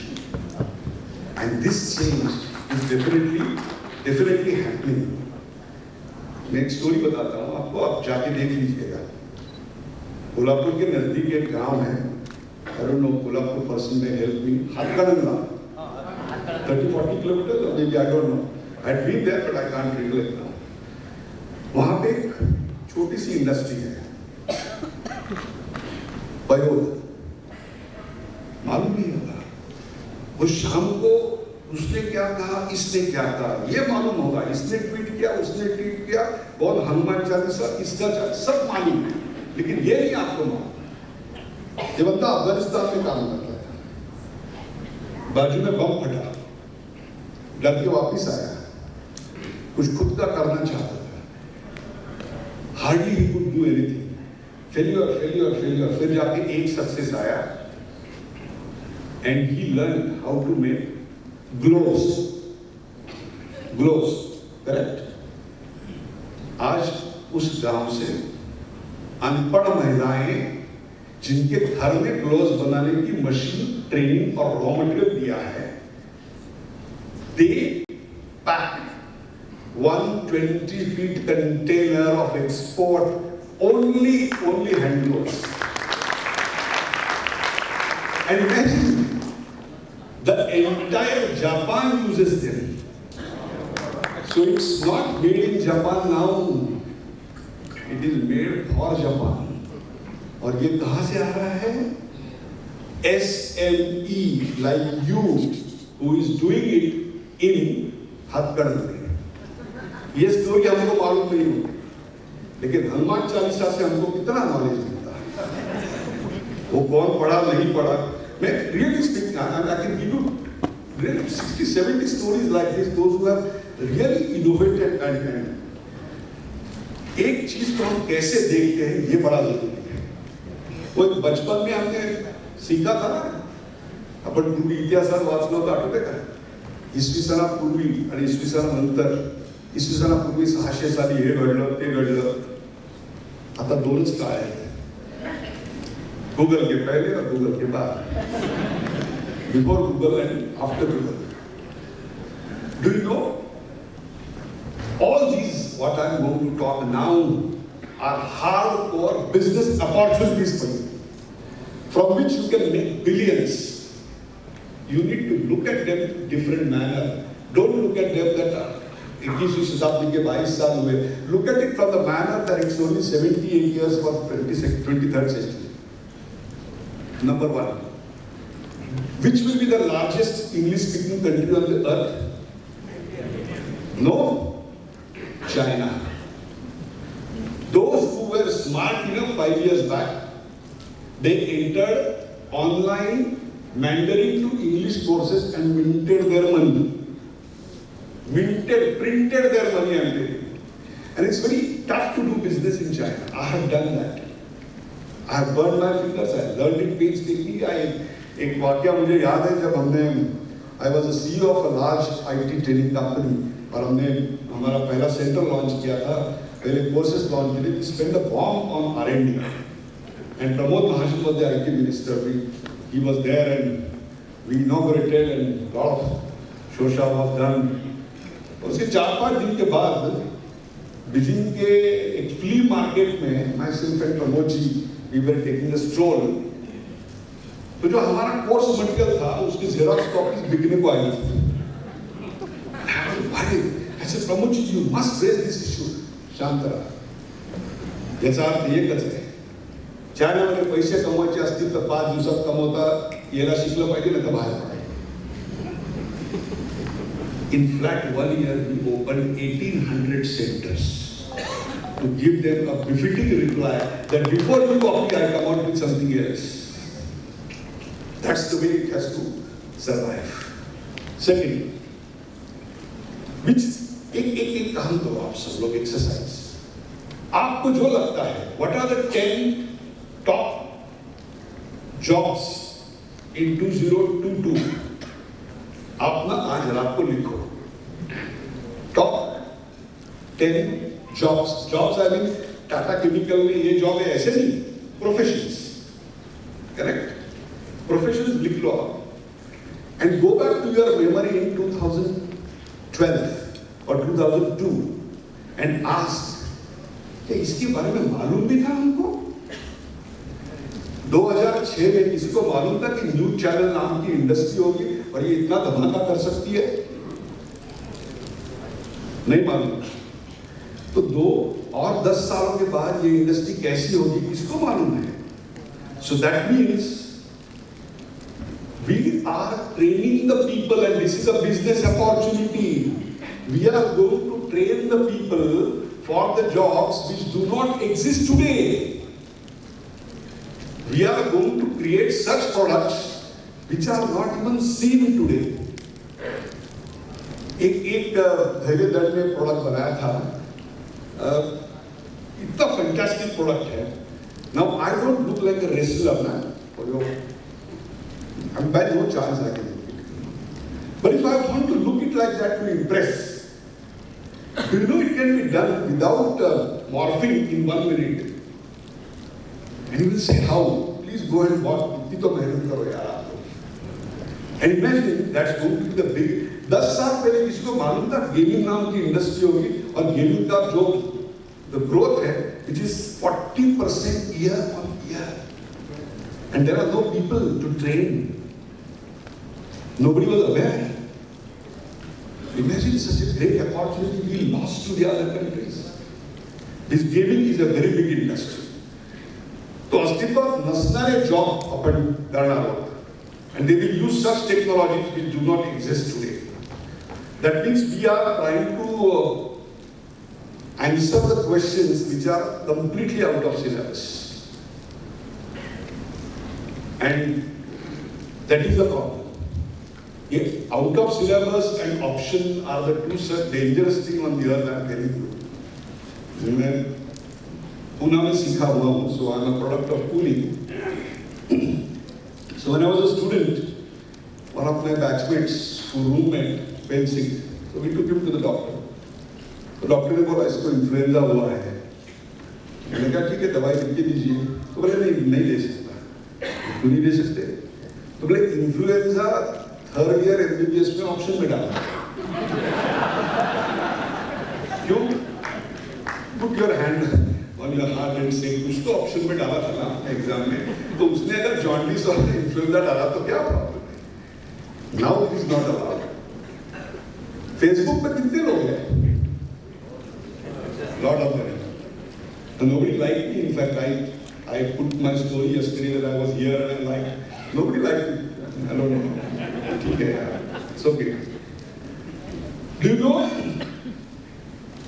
And this change is definitely happening. मैं एक स्टोरी बताता हूँ आपको, आप जाके देख लीजिएगा। कोल्हापुर के नजदीक एक गांव है, I don't know, Kolhapur person में help me, Hatkanangale, 30-40 kilometre, or maybe I don't know. I had been there but I can't recollect now. वहाँ पे एक छोटी सी इंडस्ट्री है, बयोद, मालूम नहीं होगा। वो शाम को उसने क्या कहा, इसने क्या कहा, ये मालूम होगा, इसने ट्वीट किया, उसने ट्वीट किया, बहुत हनुमान चालीसा, इसका सब मालूम है, लेकिन ये नहीं आपको मालूम। ये बंदा अफगानिस्तान में काम करता था, बाजू में बम फटा, डर के वापिस आया, कुछ खुद का करना चाहता था, hardly he could do anything, failure, फिर जाके एक सक्सेस आया, and he learned how to make gloves, correct? गांव से अनपढ़ महिलाएं जिनके घर में ग्लोव्स बनाने की मशीन, ट्रेनिंग और रॉ मटेरियल दिया है, they packed 120 feet container of export only hand gloves. And imagine, the entire Japan uses them. So it's not made in Japan now. It is made for Japan. और ये कहाँ से आ रहा है? SME like you who is doing it in हथकरघा। ये story हमको मालूम नहीं होती, लेकिन हनुमान चालीसा से हमको कितना नॉलेज मिलता है। वो कौन पढ़ा नहीं पढ़ा, मैं really speaking, I can give you really 60-70 stories like this, those who have really innovated and एक चीज को हम कैसे देखते हैं ये बड़ा जरूरी है। वो बचपन में हमने सीखा था ना, आपण पूर्वी इतिहासात वाचलं होतं, आठवते का? इसवी सणापूर्वी आणि इसवी सणानंतर, इसवी सणापूर्वी 600 साली हे घडलं ते घडलं। आता दोनच काळ आहेत, गूगल के पहले और गूगल के बाद, before Google and after Google. Do you no all these what I am going to talk now are hardcore business opportunities for you, from which you can make billions. You need to look at them in different manner. Don't look at them that 21वीं शताब्दी के 22 साल हुए. Look at it from the manner that it's only 78 years for 23rd century. Number one, which will be the largest English-speaking country on the earth? No, China. Those who were smart enough 5 years back, they entered online Mandarin to English courses and minted their money. Printed their money, I'm telling you. And it's very tough to do business in China. I have done that. I have burned my fingers. I learned it painstakingly. एक वाक्य मुझे याद है, जब हमने I was a CEO of a large IT training company और हमने हमारा पहला सेंटर लॉन्च किया था, पहले कोर्सेस लॉन्च किए थे, spent a bomb on R&D. And Pramod Mahashan was the IT minister. He was there and we inaugurated and a lot of shosha was done. उसके 4-5 दिन के बाद बीजिंग के एक फ्ली मार्केट में myself and Pramod ji, we were taking a stroll. तो जो हमारा कोर्स मटेरियल था उसकी जेरॉक्स कॉपीज बिकने को आई थी। I said, Pramod ji, you must raise this issue. शांत रहा। याचा अर्थ एकच आहे, चायनामध्ये पैसे कमवायचे असतील तर 5 दिवसात कमवता यायला शिकलं पाहिजे, नाही तर बाहेर पडायचं। In fact, 1 year we opened 1800 centers to give them a befitting reply that before you copy, I come out with something else. That's the way it has to survive. Second, which एक काम करो आप सब लोग exercise, आपको जो लगता है what are the 10 top jobs in 2022, आप ना आज रात को लिखो top 10 jobs I mean Tata chemical में ये जॉब है ऐसे नहीं, प्रोफेशंस, करेक्ट, प्रोफेशंस लिख लो आप and go back to your memory in 2012 or 2002 and ask, क्या इसके बारे में मालूम भी था हमको? 2006 में किसी को मालूम था कि न्यूज चैनल नाम की इंडस्ट्री होगी और ये इतना धमाका कर सकती है? नहीं मालूम। तो 2 और 10 सालों के बाद ये इंडस्ट्री कैसी होगी किसको मालूम है? So that means we are training the people and this is a business opportunity. We are going to train the people for the jobs which do not exist today. We are going to create such products which are not even seen today. एक धैर्य दल ने product बनाया था, इतना fantastic product है। Now I don't look like a wrestler, man. I'm by no chance I can look it. But if I want to look it like that to impress, Do you know it can be done without morphing in 1 minute? And you will say, how? Please go and watch. इतनी तो मेहनत करो यार आप लोग. And imagine that's going to be the big. 10 साल पहले किसी को मालूम था गेमिंग नाम की इंडस्ट्री होगी और गेमिंग का जो the growth है, which is 40% year on year. And there are no people to train. Nobody was aware. Imagine such a great opportunity being lost to the other countries. This gaming is a very big industry. तो अस्तित्वात नसणारे job आपण करणार आहोत. And they will use such technologies which do not exist today. That means we are trying to answer the questions which are completely out of syllabus. And that is the problem. Out of syllabus and option are the two such dangerous things on the earth. I am telling you. मैं Pune में सीखा हुआ हूँ, so I am a product of Pune. So when I was a student, one of my batchmates, who roommate, fell sick, so we took him to the doctor. तो doctor ने बोला इसको influenza हुआ है. मैंने कहा ठीक है दवाई लिख के दीजिए. तो बोले नहीं ले सकता. क्यों नहीं ले सकते? तो बोले इन्फ्लुएंजा 3rd year MBBS में ऑप्शन में डाला. क्यों? Put your hand on your heart and say कुछ तो ऑप्शन में डाला था ना एग्जाम में. तो उसने अगर जॉन्डिस और इन्फ्लुएंजा डाला तो क्या प्रॉब्लम है? Now it is not allowed. Facebook पे कितने लोग हैं? Lot of them. And nobody liked me. In fact, I put my story yesterday that I was here and nobody liked it. I don't know. ठीक है यार. It's okay. Do you know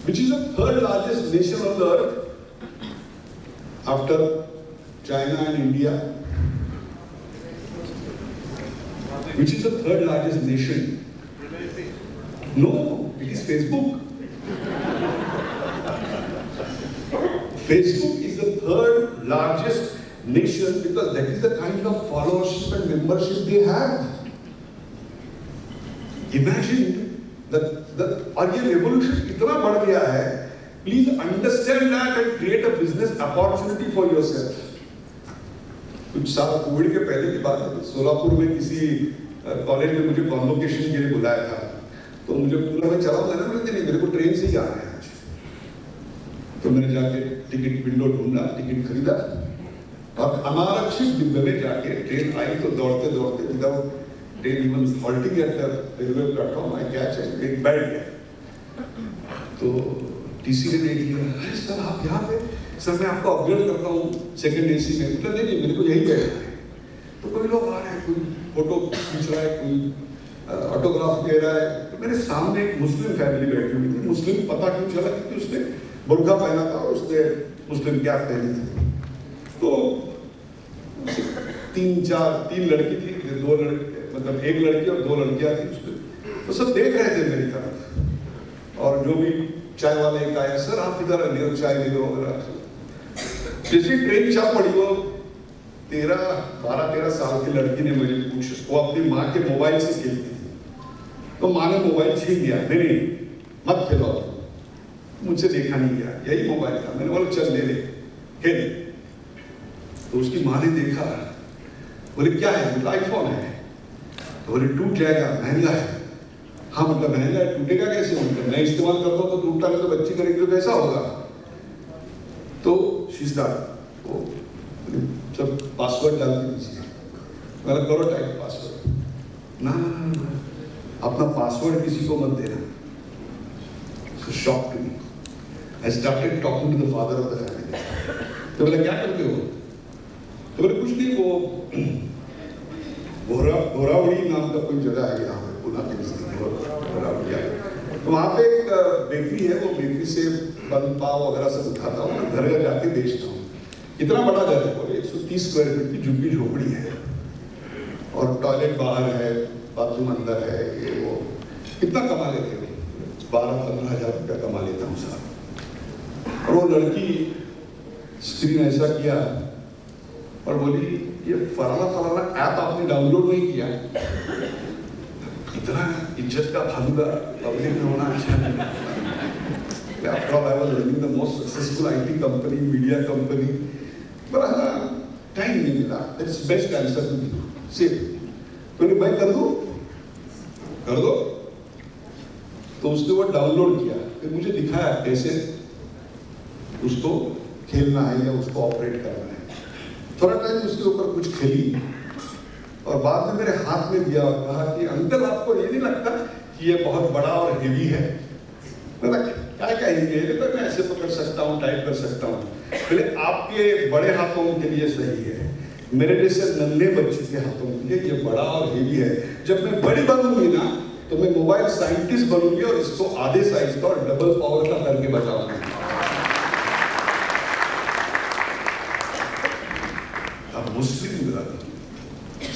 which is the 3rd largest nation on the earth after China and India? Which is the 3rd largest nation? No, it is Facebook. Facebook is the 3rd largest nation because that is the kind of followership and membership they have. Imagine और ये revolution इतना बढ़ गया है. Please understand that and create a business opportunity for yourself. कुछ साल Covid के पहले की बात है. सोलापुर में किसी कॉलेज में मुझे कॉन्वोकेशन के लिए बुलाया था. तो मुझे पूरा में चला मैंने बोला नहीं मेरे को ट्रेन से ही जाना है आज. तो मैंने जाके टिकट विंडो ढूंढा, टिकट खरीदा और अनारक्षित डिब्बे में जाके ट्रेन आई तो दौड़ते दौड़ते without train even halting at the railway platform I catch एक बैठ गया. तो टीसी ने देख लिया. अरे सर आप यहाँ पे? सर मैं आपको अपग्रेड करता हूँ सेकंड एसी में. मतलब नहीं मेरे को यही बैठना है. तो कोई लोग आ रहे हैं, कोई फोटो खींच रहा है, कोई ऑटोग्राफ दे रहा है. तो मेरे सामने एक मुस्लिम फैमिली बैठी हुई थी. मुस्लिम पता क्यों चला क्योंकि उसने बुर्का पहना था और उसने मुस्लिम कैप पहनी थी. तो 3 लड़की थी, 2 लड़के मतलब 1 लड़की और 2 लड़कियां थी उसमें. तो सब देख रहे थे मेरी तरफ और जो भी चाय वाले एक आया, सर आप इधर ले चाय ले लो वगैरह. जैसे ट्रेन चल पड़ी वो 12-13 साल की लड़की ने मुझे पूछा, वो अपनी माँ के मोबाइल से खेलती थी. तो माँ ने मोबाइल छीन लिया. नहीं मत खेलो, मुझसे देखा नहीं गया, यही मोबाइल था. मैंने बोला चल ले खेल. तो उसकी माँ ने देखा, बोले क्या है? बोला आईफोन है. तो बोले टूट जाएगा, महंगा है. हाँ मतलब महंगा है, टूटेगा कैसे? मतलब मैं इस्तेमाल करता हूँ तो टूटता है तो बच्ची करेगी तो कैसा होगा? तो शीशा वो सब पासवर्ड डालती दीजिए. मैंने करो टाइप पासवर्ड. ना अपना पासवर्ड किसी को मत देना. So shocked to me. I started talking to the father of the family. तो बोला क्या करते हो? तो बोले कुछ नहीं, वो घोरावड़ी नाम का कोई जगह है यहाँ पे पुणे के नजदीक. घोरावड़ी है. तो वहाँ पे एक बेकरी है. वो बेकरी से बन पाव वगैरह सब उठाता हूँ, घर घर जाके बेचता हूँ. इतना बड़ा घर है, बोले 130 स्क्वायर फीट की झुग्गी झोपड़ी है और टॉयलेट बाहर है, बाथरूम अंदर है. ये वो कितना कमा लेते हो? 12-15 हज़ार रुपया कमा लेता हूँ साहब. और वो लड़की स्क्रीन ऐसा किया और बोली ये फलाना ऐप आपने डाउनलोड नहीं किया? इतना इज्जत का भालूगा पब्लिक में होना अच्छा नहीं. After all, I was running the most successful IT company, media company. But time नहीं मिला. That's best answer to you. See, मैंने मैं कर दो. तो उसने वो डाउनलोड किया. फिर मुझे दिखाया कैसे उसको खेलना है या उसको ऑपरेट करना है. थोड़ा टाइम उसके ऊपर कुछ खेली और बाद में मेरे हाथ में दिया और कहा कि अंकल आपको ये नहीं लगता कि ये बहुत बड़ा और हेवी है? क्या कहेंगे? तो मैं ऐसे पकड़ सकता हूँ, टाइप कर सकता हूँ. पहले आपके बड़े हाथों के लिए सही है, मेरे जैसे नन्हे बच्चे के हाथों के लिए ये बड़ा और हेवी है. जब मैं बड़ी बनूंगी ना तो मैं मोबाइल साइंटिस्ट बनूंगी और इसको आधे साइज का और डबल पावर का करके बचाऊंगी. अब मुस्लिम brother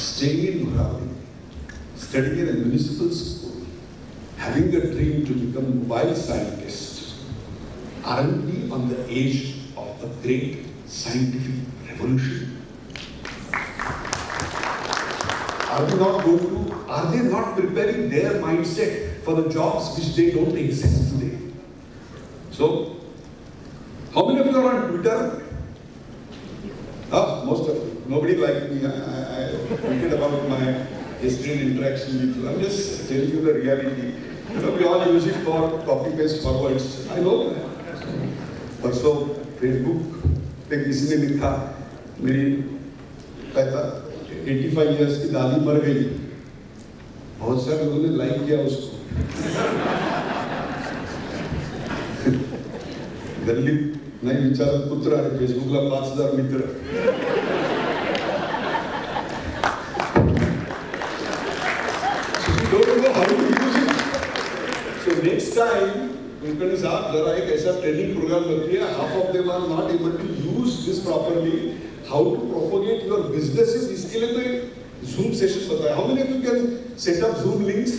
staying in Brahmin, studying in a municipal school, having a dream to become a mobile scientist, aren't we on the edge of the great scientific revolution? Are they not preparing their mindset for the jobs which they don't exist today? So, how many of you are on Twitter? Most of you. Nobody liked me. I tweeted about my history and interaction with you. I'm just telling you the reality. We all use it for copy-paste forwards. I know that. परसों Facebook पे किसी ने लिखा मेरी कहता 85 years की दादी मर गई. बहुत सारे लोगों ने लाइक किया उसको. दिल्ली नहीं विचार पुत्र आहे फेसबुकला 5000 मित्र. Don't know how to use it. So next time, उनके साथ जरा एक ऐसा ट्रेनिंग प्रोग्राम रखिए. Half of them are not able to use this properly. How to propagate your businesses? इसके लिए तो एक Zoom session बताया. How many of you can set up Zoom links?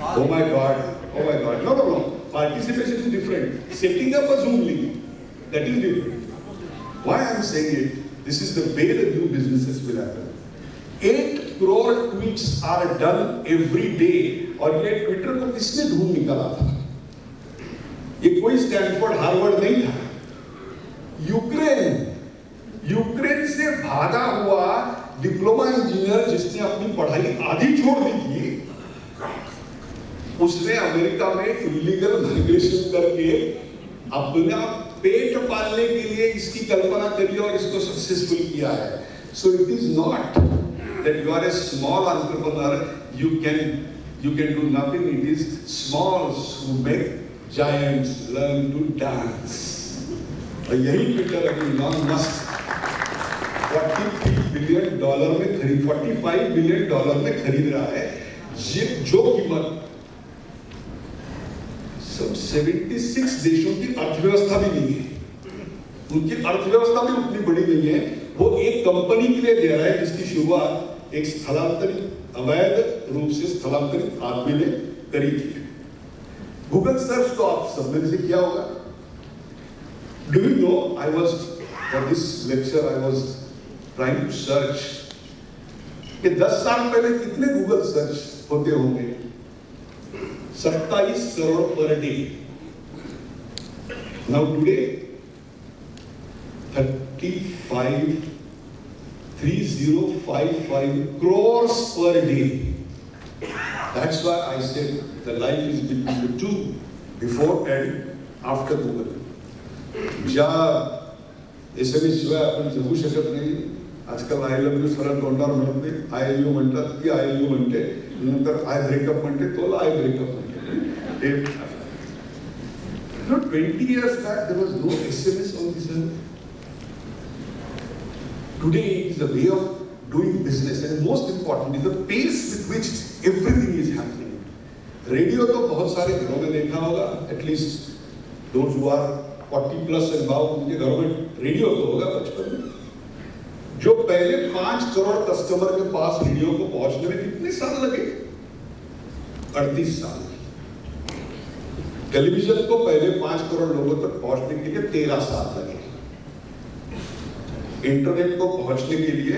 Oh my God! No. Participation is different. Setting up a Zoom link, that is different. Why I am saying it? This is the way the new businesses will happen. 8 crore tweets are done every day. और ये Twitter को किसने ढूंढ निकाला था? ये कोई Stanford Harvard नहीं था. यूक्रेन से भागा हुआ डिप्लोमा इंजीनियर जिसने अपनी पढ़ाई आधी छोड़ दी थी, उसने अमेरिका में इलीगल माइग्रेशन करके अपना पेट पालने के लिए इसकी कल्पना करी और इसको सक्सेसफुल किया है. So it is not that you are a small entrepreneur, you can do nothing. It is smalls who make giants learn to dance. और यही ट्विटर अभी इलॉन मस्क $43 बिलियन में खरीद, $45 बिलियन में खरीद रहा है. जो कीमत सब 76 देशों की अर्थव्यवस्था भी नहीं है. उनकी अर्थव्यवस्था भी उतनी बड़ी नहीं है. वो एक कंपनी के लिए दे रहा है जिसकी शुरुआत एक स्थलांतरित अवैध रूप से स्थलांतरित आदमी ने करी थी. गूगल सर्च तो आप सब ने से किया होगा. Do you know I was for this lecture I was trying to search कि 10 साल पहले कितने गूगल सर्च होते होंगे. 27 crore per day. Now today 3055 crores per day. That's why I said the life is between the two, before and after Google. ज्या SMS शिवाय आपण जगू शकत नाही. आजकाल I love you सरळ तोंडावर म्हणत नाही. I love you म्हणतात, ती I love you म्हणते, नंतर I breakup म्हणते, तोला I breakup म्हणते. 20 years back there was no SMS on this earth. Today it is a way of doing business, and most important is the pace with which everything is happening. Radio तो बहुत सारे घरों में देखा होगा. At least those who are 40 plus and above, उनके घरों में रेडियो तो होगा बचपन में. जो पहले 5 करोड़ कस्टमर के पास रेडियो को पहुंचने में कितने साल लगे? 38 साल. टेलीविजन को पहले 5 करोड़ लोगों तक पहुंचने के लिए 13 साल लगे. इंटरनेट को पहुंचने के लिए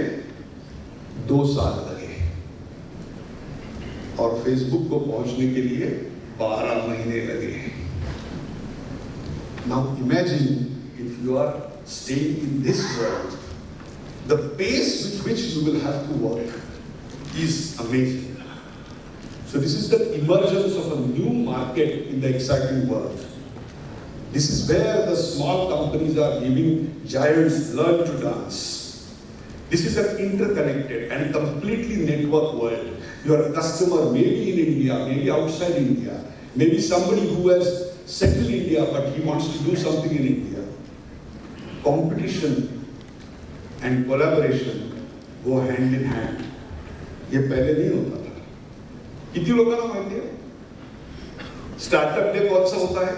2 साल लगे और फेसबुक को पहुंचने के लिए 12 महीने लगे. Now imagine if you are staying in this world, the pace with which you will have to work is amazing. So this is the emergence of a new market in the exciting world. This is where the small companies are giving giants learn to dance. This is an interconnected and completely networked world. Your customer may be in India, maybe outside India, maybe somebody who has settled in India but he wants to do something in India. Competition and collaboration go hand in hand. ये पहले नहीं होता था. कितनी लोगों को मालूम है? स्टार्टअप डे कौन सा होता है?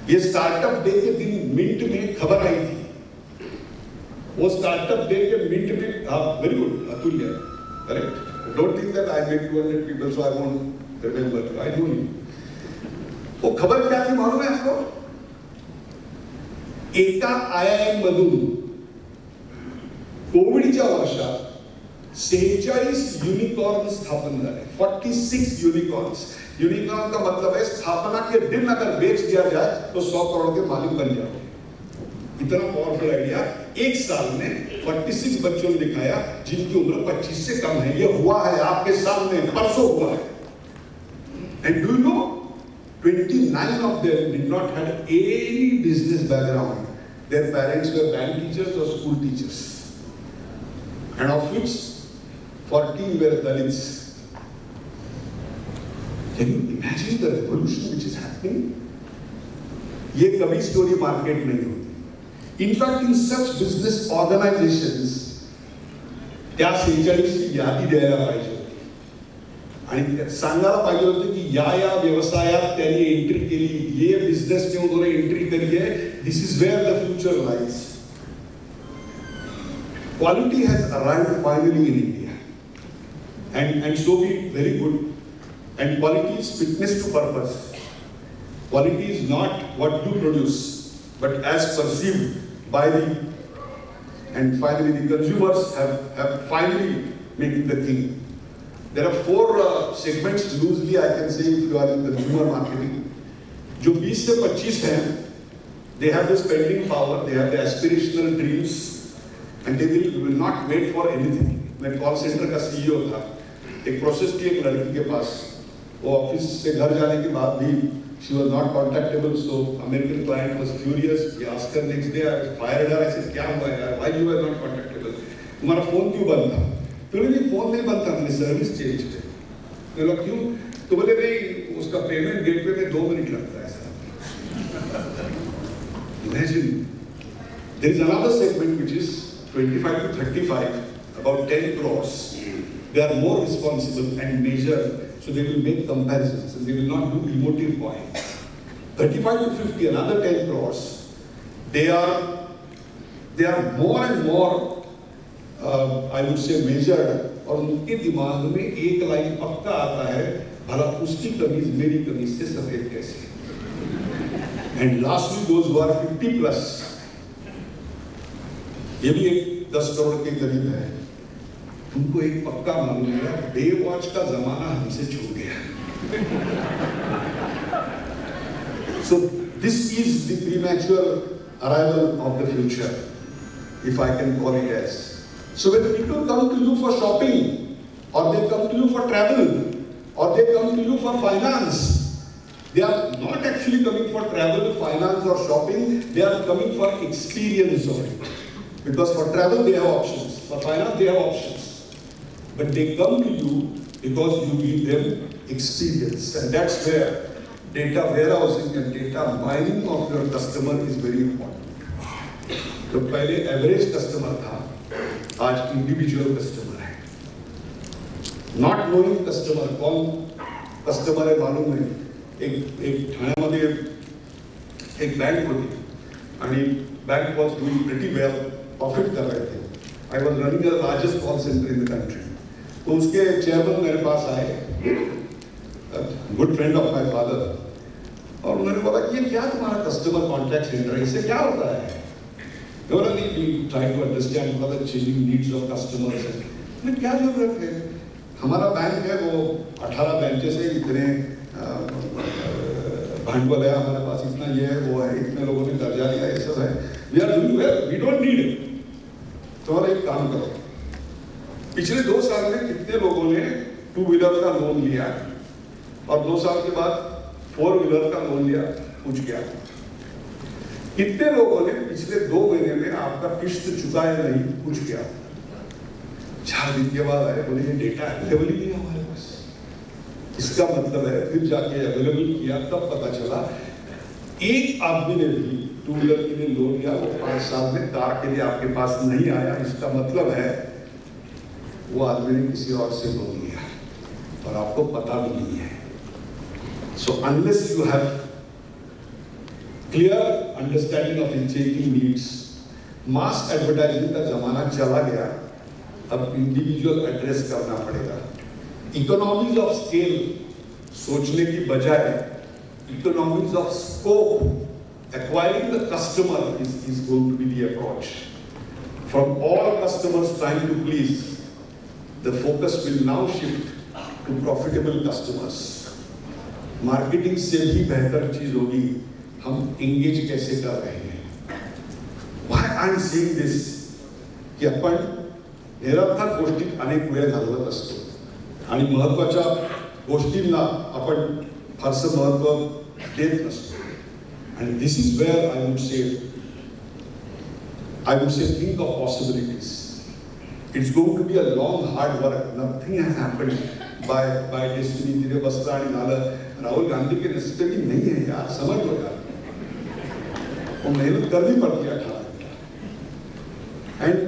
ये स्टार्टअप डे के दिन मिंट में खबर आई थी. वो स्टार्टअप डे के मिंट में, हाँ, वेरी गुड, अतुल्य, correct. Don't think that I met 200 people so I won't remember. I know you. वो खबर क्या थी मालूम है आपको? एका IIM मधून कोविडच्या वर्षात 46 यूनिकॉर्न स्थापन झाले. 46 यूनिकॉर्न्स. यूनिकॉर्न का मतलब है स्थापना के दिन अगर बेच दिया जाए तो 100 करोड़ के मालिक बन जाओगे. इतना पावरफुल आइडिया. एक साल में 46 बच्चों ने दिखाया जिनकी उम्र 25 से कम है. ये हुआ है आपके सामने, परसों हुआ है. And do you no 29 of them did not have any business background. Their parents were bank teachers or school teachers, and of which 14 were Dalits. Can you imagine the revolution which is happening? ये कभी story market नहीं होती. In fact, in such business organizations, त्या 46 ची यादी द्यायला पाहिजे होती आणि सांगायला पाहिजे होतं की या व्यवसायात त्यांनी एंट्री केली, ये बिझनेस में उन्होंने एंट्री करी है. This is where the future lies. Quality has arrived finally in India, and so be very good. And quality is fitness to purpose. Quality is not what you produce, but as perceived by the, and finally the consumers have finally made the thing. There are 4 segments loosely I can say if you are in the consumer marketing. जो 20 से 25 हैं, they have the spending power, they have the aspirational dreams. And they will not wait for anything. मैं call centre का CEO था. एक process की एक लड़की के पास, वो ऑफिस से घर जाने के बाद भी she was not contactable. So American client was furious. He asked her next day. I fired her. I said क्या हुआ यार? Why you were not contactable? तुम्हारा फोन क्यों बंद था? तो बोले फोन नहीं बंद था, मैंने सर्विस चेंज की. तो बोला क्यों? तो बोले नहीं, उसका पेमेंट गेटवे में 2 मिनट लगता है sir. Imagine. There is another segment which is 25 to 35, about 10 crores. They are more responsible and measure, so they will make comparisons and they will not do emotive buying. 35 to 50, another 10 crores. They are more and more, I would say, measured. और उनके दिमाग में एक line पक्का आता है, भला उसकी कमीज मेरी कमीज से सफेद कैसे. And lastly, those who are 50 plus. ये भी एक 10 करोड़ के करीब है. उनको एक पक्का मालूम है, डे वॉच का जमाना हमसे छूट गया. So this is the premature arrival of the future, if I can call it as. So when people come to you for shopping, or they come to you for travel, or they come to you for finance, they are not actually coming for travel, finance or shopping. They are coming for experience of it. Because for travel they have options, for finance they have options, but they come to you because you give them experience, and that's where data warehousing and data mining of your customer is very important. तो पहले average customer था, आज individual customer है. Not knowing customer, कौन customer है मालूम नहीं. एक ठाण्यामध्ये एक बँक होती आणि bank was doing pretty well, profit कर रहे थे. I was running the largest call centre in the country. तो उसके चेयरमैन मेरे पास आए, good friend of my father, और उन्होंने बोला कि ये क्या तुम्हारा कस्टमर कॉन्टैक्ट सेंटर है, इससे क्या होता है? Try to understand the changing needs of customers. क्या जरूरत है? हमारा बैंक है वो 18 बेंचेस है, इतने भांडवल है, हमारे पास इतना ये है, वो है, इतने लोगों ने कर्जा लिया, ये सब है, we are doing well, we don't need it. तुम्हारा एक काम करो, पिछले 2 साल में कितने लोगों ने 2 व्हीलर का लोन लिया और 2 साल के बाद 4 व्हीलर का लोन लिया, पूछ गया कितने लोगों ने पिछले 2 महीने में आपका किस्त चुकाया नहीं, पूछ गया। 4 दिन के बाद आए, बोले ये डेटा अवेलेबल ही नहीं है हमारे पास। इसका मतलब है फिर जाके अवेलेबल किया, तब पता चला एक आदमी ने भी 2 व्हीलर के लिए लोन लिया, वो 5 साल में कार के लिए आपके पास नहीं आया। इसका मतलब है वो आदमी ने किसी और से लोन लिया और आपको पता भी नहीं है। So unless you have clear understanding of changing needs, mass advertising का जमाना चला गया, अब इंडिविजुअल एड्रेस करना पड़ेगा। इकोनॉमीज ऑफ स्केल सोचने की बजाय economies of scope, acquiring the customer is going to be the approach. From all customers trying to please, the focus will now shift to profitable customers. Marketing से भी बेहतर चीज होगी हम एंगेज कैसे कर रहे हैं। Why I am saying this की आपण निरर्थक गोष्टीत अनेक वेळ घालवत असतो आणि महत्त्वाच्या गोष्टींना आपण फारसं महत्त्व देत नसतो. And this is where I would say think of possibilities. It's going to be a long, hard work. Nothing has happened by destiny. तेरे बसला आणि झालं. राहुल गांधी के नेतृत्व की नहीं है यार, समझ लो यार. वो मेहनत करनी पड़ती है 18 घंटा. And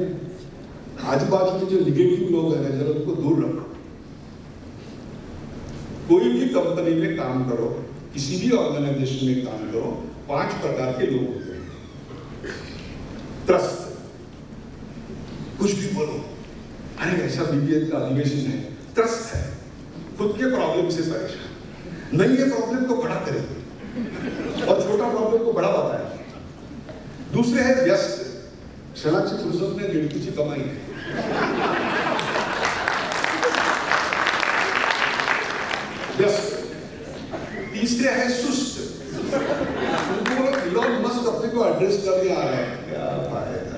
आजू-बाजू में जो निगेटिव लोग हैं जरा उनको दूर रखो. कोई भी कंपनी में काम करो, किसी भी ऑर्गेनाइजेशन में काम करो, 5 प्रकार के लोग होते हैं. ट्रस्ट, कुछ भी बोलो, अरे ऐसा बीबीएन का अधिवेशन है, ट्रस्ट है, खुद के प्रॉब्लम से परेशान, नहीं ये प्रॉब्लम को बड़ा करे और छोटा प्रॉब्लम को बड़ा बताए. दूसरे है व्यस्त, क्षणाची फुर्सत में गिणतीची कमाई है. व्यस्त. तीसरे है सुस्त. उनको बोलो इलॉन मस्क अपने को एड्रेस कर दिया है, क्या फायदा,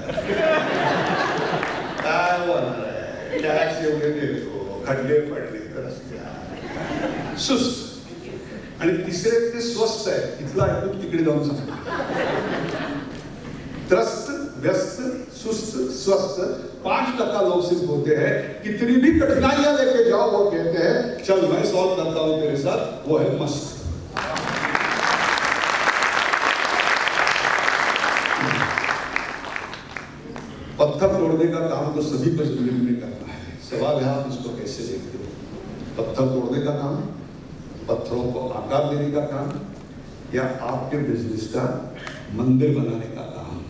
क्या बना रहा है, टैक्स एवढे देतो, खड्डे पडले तर क्या. सुस्त. आणि तिसरे ते स्वस्थ आहे, इथला ऐकून तिकडे जाऊन सांगतो. त्रस्त, व्यस्त, सुस्त, स्वस्थ 5% लोग सिर्फ होते हैं. कितनी भी कठिनाइयां लेके जाओ वो कहते हैं चल मैं सॉल्व करता हूं तेरे साथ, वो है मस्त. पत्थर तोड़ने का काम तो सभी को जिंदगी में करना है. सवाल है आप इसको कैसे देखते हो. पत्थर तोड़ने का काम, पत्थरों को आकार देने का काम, या आपके बिजनेस का मंदिर बनाने का काम.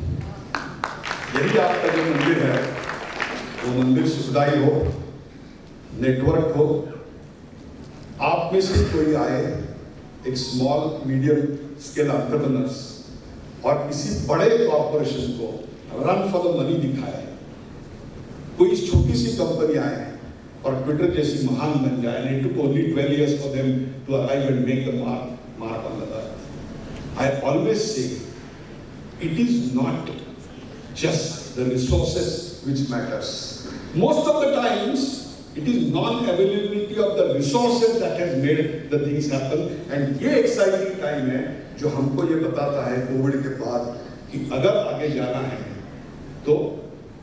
यदि आपका जो मंदिर है वो मंदिर सुखदायी हो, नेटवर्क हो, आप में से कोई आए एक स्मॉल मीडियम स्केल एंटरप्रेन्योर्स और किसी बड़े कॉर्पोरेशन को रन फॉर द मनी दिखाए, कोई छोटी सी कंपनी आए और ट्विटर जैसी महान बन जाए. And it took only 12 years for them to arrive and make the mark on the earth. I always say it is not just the resources which matters. Most of the times it is non-availability of the resources that has made the things happen. And ये exciting time है जो हमको ये बताता है Covid के बाद कि अगर आगे जाना है तो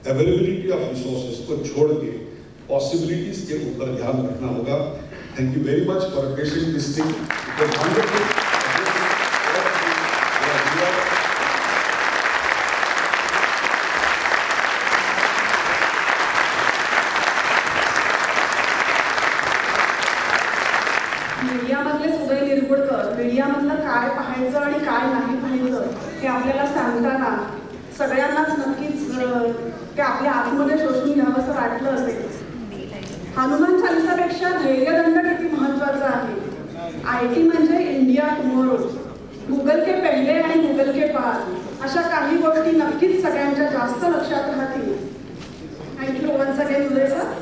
अवेलेबिलिटी ऑफ रिसोर्सेज को छोड़ के पॉसिबिलिटीज के ऊपर ध्यान रखना होगा. Thank you very much for patient listening. It was wonderful. मीडियामधले उदय निरगुडकर मीडियामधलं काय पाहायचं आणि काय नाही पाहायचं हे आपल्याला सांगताना सगळ्यांनाच नक्कीच ते आपल्या आतमध्ये शोषून घ्यावं असं वाटलं असेल. हनुमान चालिसापेक्षा धैर्यदंड किती महत्वाचा आहे. IT म्हणजे इंडिया टुमोरो, गुगल के पहिले आणि गुगल के बाद अशा काही गोष्टी नक्कीच सगळ्यांच्या जास्त लक्षात राहतील. थँक्यू वन्स अगेन उदय सर.